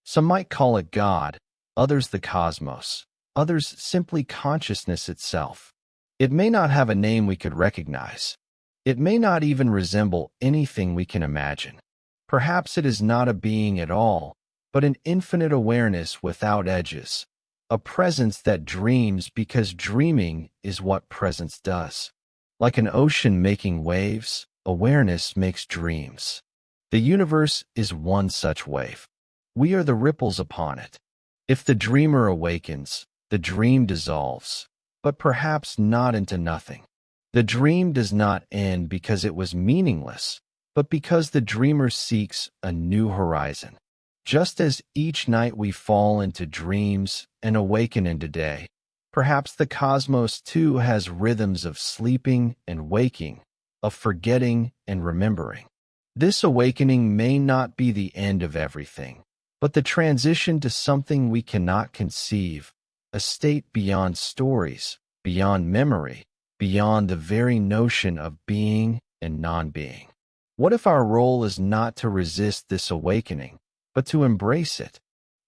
Some might call it God, others the cosmos, others simply consciousness itself. It may not have a name we could recognize. It may not even resemble anything we can imagine. Perhaps it is not a being at all, but an infinite awareness without edges, a presence that dreams because dreaming is what presence does. Like an ocean making waves, awareness makes dreams. The universe is one such wave. We are the ripples upon it. If the dreamer awakens, the dream dissolves, but perhaps not into nothing. The dream does not end because it was meaningless, but because the dreamer seeks a new horizon. Just as each night we fall into dreams and awaken into day, perhaps the cosmos too has rhythms of sleeping and waking, of forgetting and remembering. This awakening may not be the end of everything, but the transition to something we cannot conceive, a state beyond stories, beyond memory, beyond the very notion of being and non-being. What if our role is not to resist this awakening, but to embrace it?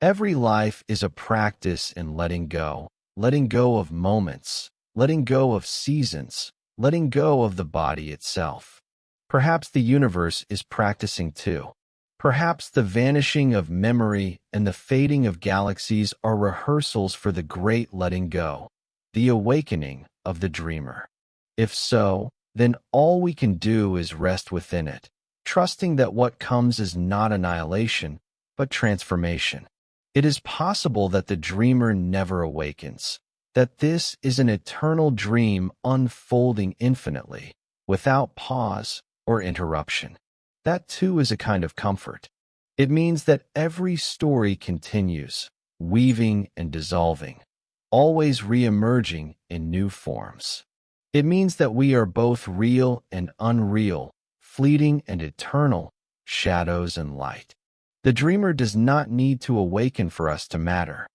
Every life is a practice in letting go of moments, letting go of seasons, letting go of the body itself. Perhaps the universe is practicing too. Perhaps the vanishing of memory and the fading of galaxies are rehearsals for the great letting go, the awakening of the dreamer. If so, then all we can do is rest within it, trusting that what comes is not annihilation, but transformation. It is possible that the dreamer never awakens, that this is an eternal dream unfolding infinitely, without pause or interruption. That too is a kind of comfort. It means that every story continues, weaving and dissolving, always re-emerging in new forms. It means that we are both real and unreal, fleeting and eternal, shadows and light. The dreamer does not need to awaken for us to matter.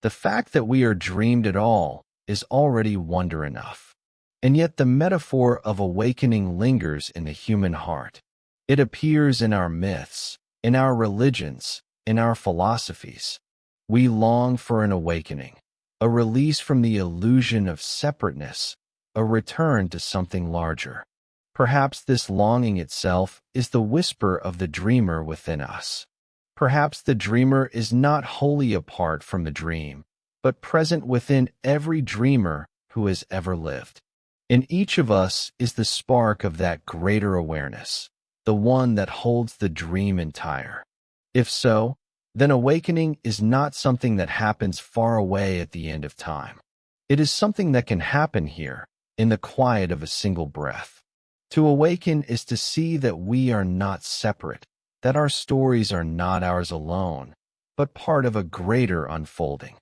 The fact that we are dreamed at all is already wonder enough. And yet the metaphor of awakening lingers in the human heart. It appears in our myths, in our religions, in our philosophies. We long for an awakening, a release from the illusion of separateness, a return to something larger. Perhaps this longing itself is the whisper of the dreamer within us. Perhaps the dreamer is not wholly apart from the dream, but present within every dreamer who has ever lived. In each of us is the spark of that greater awareness, the one that holds the dream entire. If so, then awakening is not something that happens far away at the end of time. It is something that can happen here, in the quiet of a single breath. To awaken is to see that we are not separate, that our stories are not ours alone, but part of a greater unfolding.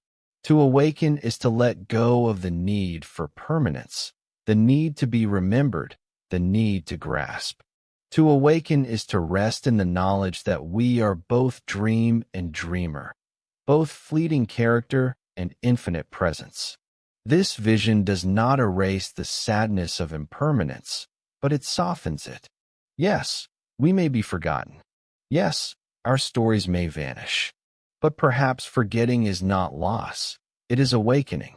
To awaken is to let go of the need for permanence, the need to be remembered, the need to grasp. To awaken is to rest in the knowledge that we are both dream and dreamer, both fleeting character and infinite presence. This vision does not erase the sadness of impermanence, but it softens it. Yes, we may be forgotten. Yes, our stories may vanish. But perhaps forgetting is not loss, it is awakening.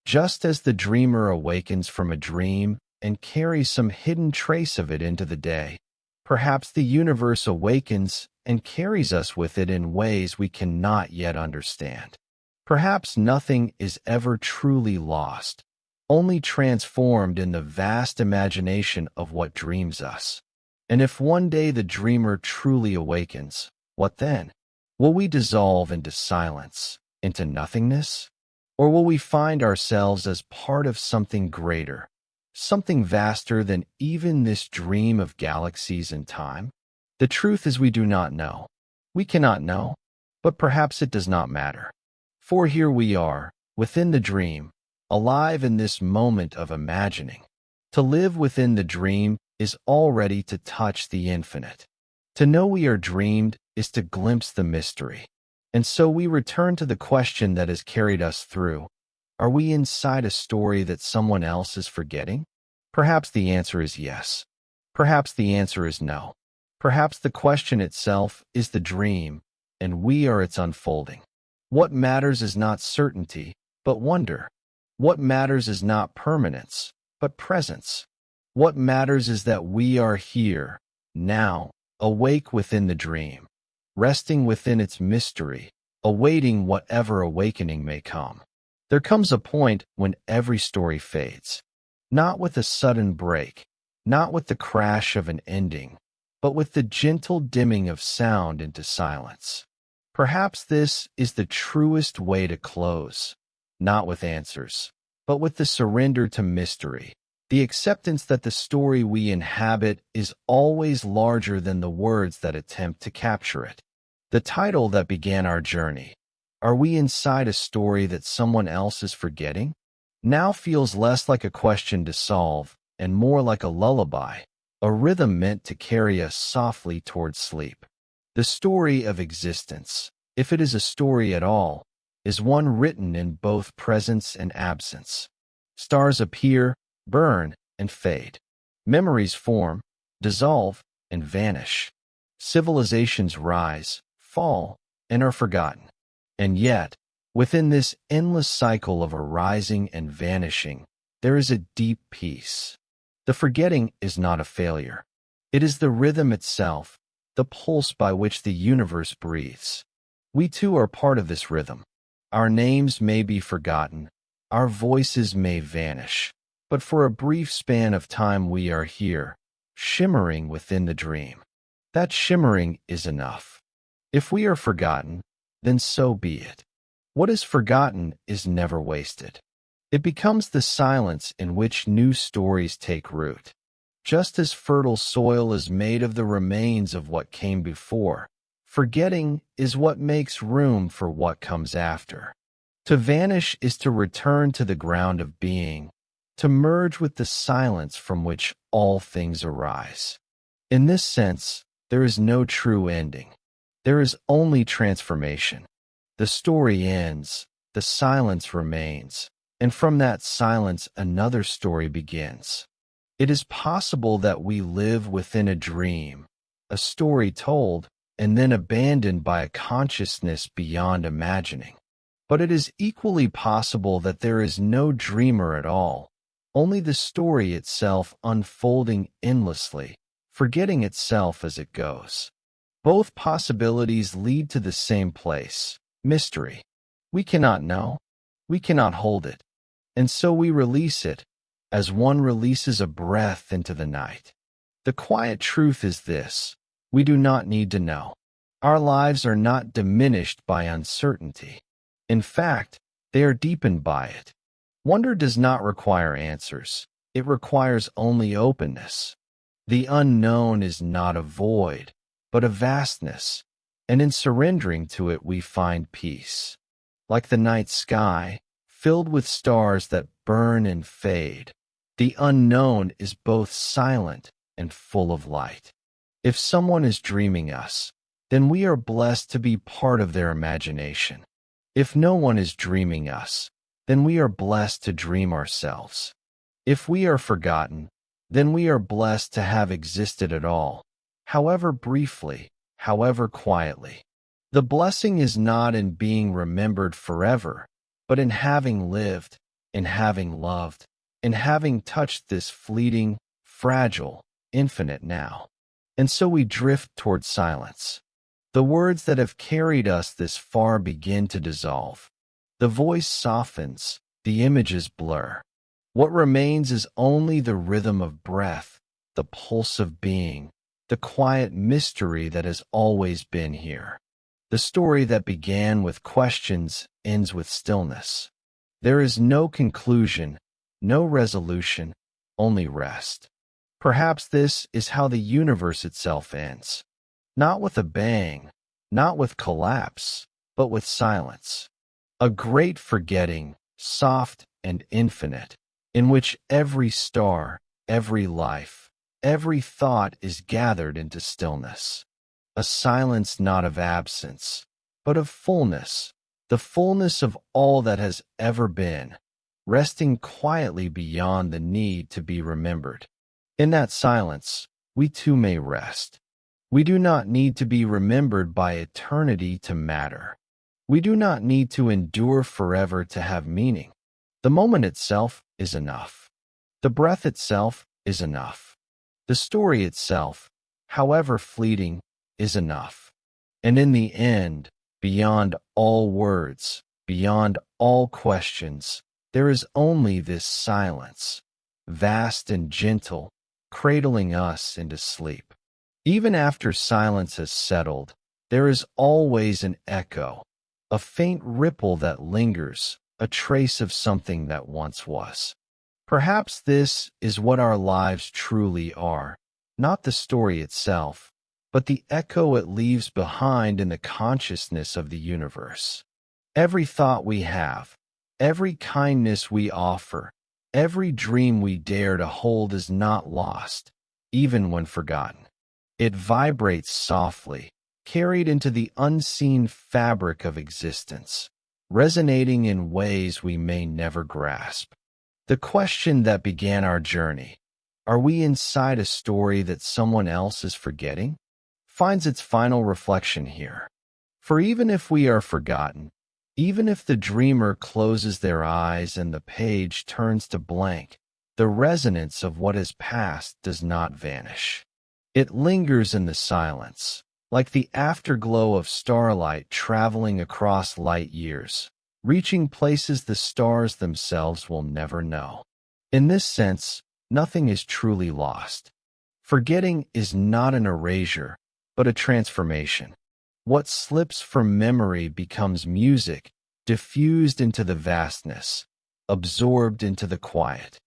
Just as the dreamer awakens from a dream and carries some hidden trace of it into the day, perhaps the universe awakens and carries us with it in ways we cannot yet understand. Perhaps nothing is ever truly lost, only transformed in the vast imagination of what dreams us. And if one day the dreamer truly awakens, what then? Will we dissolve into silence, into nothingness? Or will we find ourselves as part of something greater, something vaster than even this dream of galaxies and time? The truth is we do not know. We cannot know, but perhaps it does not matter. For here we are, within the dream, alive in this moment of imagining. To live within the dream is already to touch the infinite. To know we are dreamed is to glimpse the mystery. And so we return to the question that has carried us through. Are we inside a story that someone else is forgetting? Perhaps the answer is yes. Perhaps the answer is no. Perhaps the question itself is the dream, and we are its unfolding. What matters is not certainty, but wonder. What matters is not permanence, but presence. What matters is that we are here, now, awake within the dream, resting within its mystery, awaiting whatever awakening may come. There comes a point when every story fades, not with a sudden break, not with the crash of an ending, but with the gentle dimming of sound into silence. Perhaps this is the truest way to close, not with answers, but with the surrender to mystery, the acceptance that the story we inhabit is always larger than the words that attempt to capture it. The title that began our journey, Are We Inside a Story That Someone Else Is Forgetting?, now feels less like a question to solve and more like a lullaby, a rhythm meant to carry us softly towards sleep. The story of existence, if it is a story at all, is one written in both presence and absence. Stars appear, burn, and fade. Memories form, dissolve, and vanish. Civilizations rise, fall, and are forgotten. And yet, within this endless cycle of arising and vanishing, there is a deep peace. The forgetting is not a failure. It is the rhythm itself, the pulse by which the universe breathes. We too are part of this rhythm. Our names may be forgotten, our voices may vanish, but for a brief span of time we are here, shimmering within the dream. That shimmering is enough. If we are forgotten, then so be it. What is forgotten is never wasted. It becomes the silence in which new stories take root. Just as fertile soil is made of the remains of what came before, forgetting is what makes room for what comes after. To vanish is to return to the ground of being, to merge with the silence from which all things arise. In this sense, there is no true ending. There is only transformation. The story ends, the silence remains, and from that silence another story begins. It is possible that we live within a dream, a story told, and then abandoned by a consciousness beyond imagining. But it is equally possible that there is no dreamer at all, only the story itself unfolding endlessly, forgetting itself as it goes. Both possibilities lead to the same place, mystery. We cannot know, we cannot hold it, and so we release it, as one releases a breath into the night. The quiet truth is this: we do not need to know. Our lives are not diminished by uncertainty. In fact, they are deepened by it. Wonder does not require answers. It requires only openness. The unknown is not a void, but a vastness, and in surrendering to it we find peace. Like the night sky, filled with stars that burn and fade, the unknown is both silent and full of light. If someone is dreaming us, then we are blessed to be part of their imagination. If no one is dreaming us, then we are blessed to dream ourselves. If we are forgotten, then we are blessed to have existed at all, however briefly, however quietly. The blessing is not in being remembered forever, but in having lived, in having loved, in having touched this fleeting, fragile, infinite now. And so we drift toward silence. The words that have carried us this far begin to dissolve. The voice softens, the images blur. What remains is only the rhythm of breath, the pulse of being, the quiet mystery that has always been here. The story that began with questions ends with stillness. There is no conclusion, no resolution, only rest. Perhaps this is how the universe itself ends. Not with a bang, not with collapse, but with silence. A great forgetting, soft and infinite, in which every star, every life, every thought is gathered into stillness. A silence not of absence, but of fullness, the fullness of all that has ever been, resting quietly beyond the need to be remembered. In that silence, we too may rest. We do not need to be remembered by eternity to matter. We do not need to endure forever to have meaning. The moment itself is enough. The breath itself is enough. The story itself, however fleeting, is enough. And in the end, beyond all words, beyond all questions, there is only this silence, vast and gentle, cradling us into sleep. Even after silence has settled, there is always an echo, a faint ripple that lingers, a trace of something that once was. Perhaps this is what our lives truly are, not the story itself, but the echo it leaves behind in the consciousness of the universe. Every thought we have, every kindness we offer, every dream we dare to hold is not lost, even when forgotten. It vibrates softly, carried into the unseen fabric of existence, resonating in ways we may never grasp. The question that began our journey, Are we inside a story that someone else is forgetting? Finds its final reflection here. For even if we are forgotten, even if the dreamer closes their eyes and the page turns to blank, the resonance of what has passed does not vanish. It lingers in the silence, like the afterglow of starlight traveling across light years, reaching places the stars themselves will never know. In this sense, nothing is truly lost. Forgetting is not an erasure, but a transformation. What slips from memory becomes music, diffused into the vastness, absorbed into the quiet.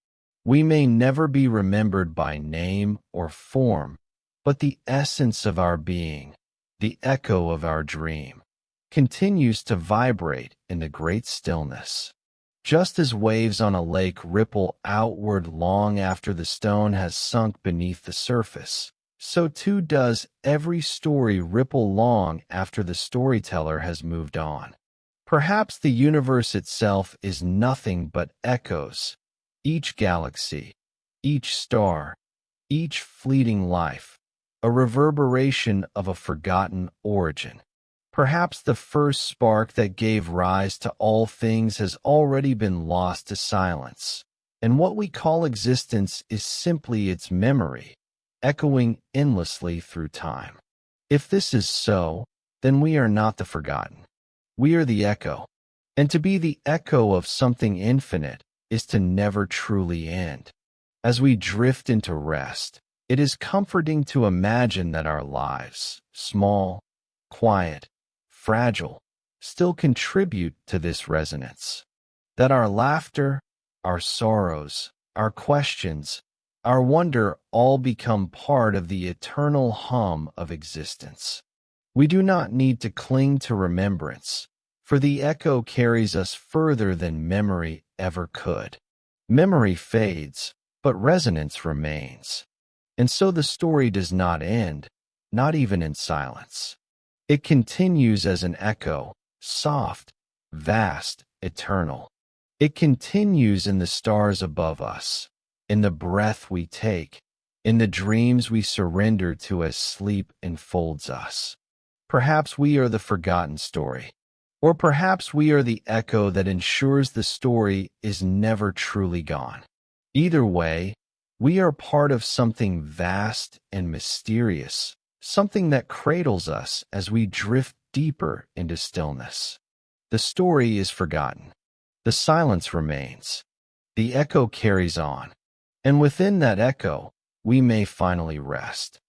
We may never be remembered by name or form, but the essence of our being, the echo of our dream, continues to vibrate in the great stillness. Just as waves on a lake ripple outward long after the stone has sunk beneath the surface, so too does every story ripple long after the storyteller has moved on. Perhaps the universe itself is nothing but echoes. Each galaxy, each star, each fleeting life, a reverberation of a forgotten origin. Perhaps the first spark that gave rise to all things has already been lost to silence, and what we call existence is simply its memory, echoing endlessly through time. If this is so, then we are not the forgotten. We are the echo, and to be the echo of something infinite is to never truly end. As we drift into rest, it is comforting to imagine that our lives, small, quiet, fragile, still contribute to this resonance. That our laughter, our sorrows, our questions, our wonder all become part of the eternal hum of existence. We do not need to cling to remembrance, for the echo carries us further than memory ever could. Memory fades, but resonance remains. And so the story does not end, not even in silence. It continues as an echo, soft, vast, eternal. It continues in the stars above us, in the breath we take, in the dreams we surrender to as sleep enfolds us. Perhaps we are the forgotten story, or perhaps we are the echo that ensures the story is never truly gone. Either way, we are part of something vast and mysterious, something that cradles us as we drift deeper into stillness. The story is forgotten. The silence remains. The echo carries on. And within that echo, we may finally rest.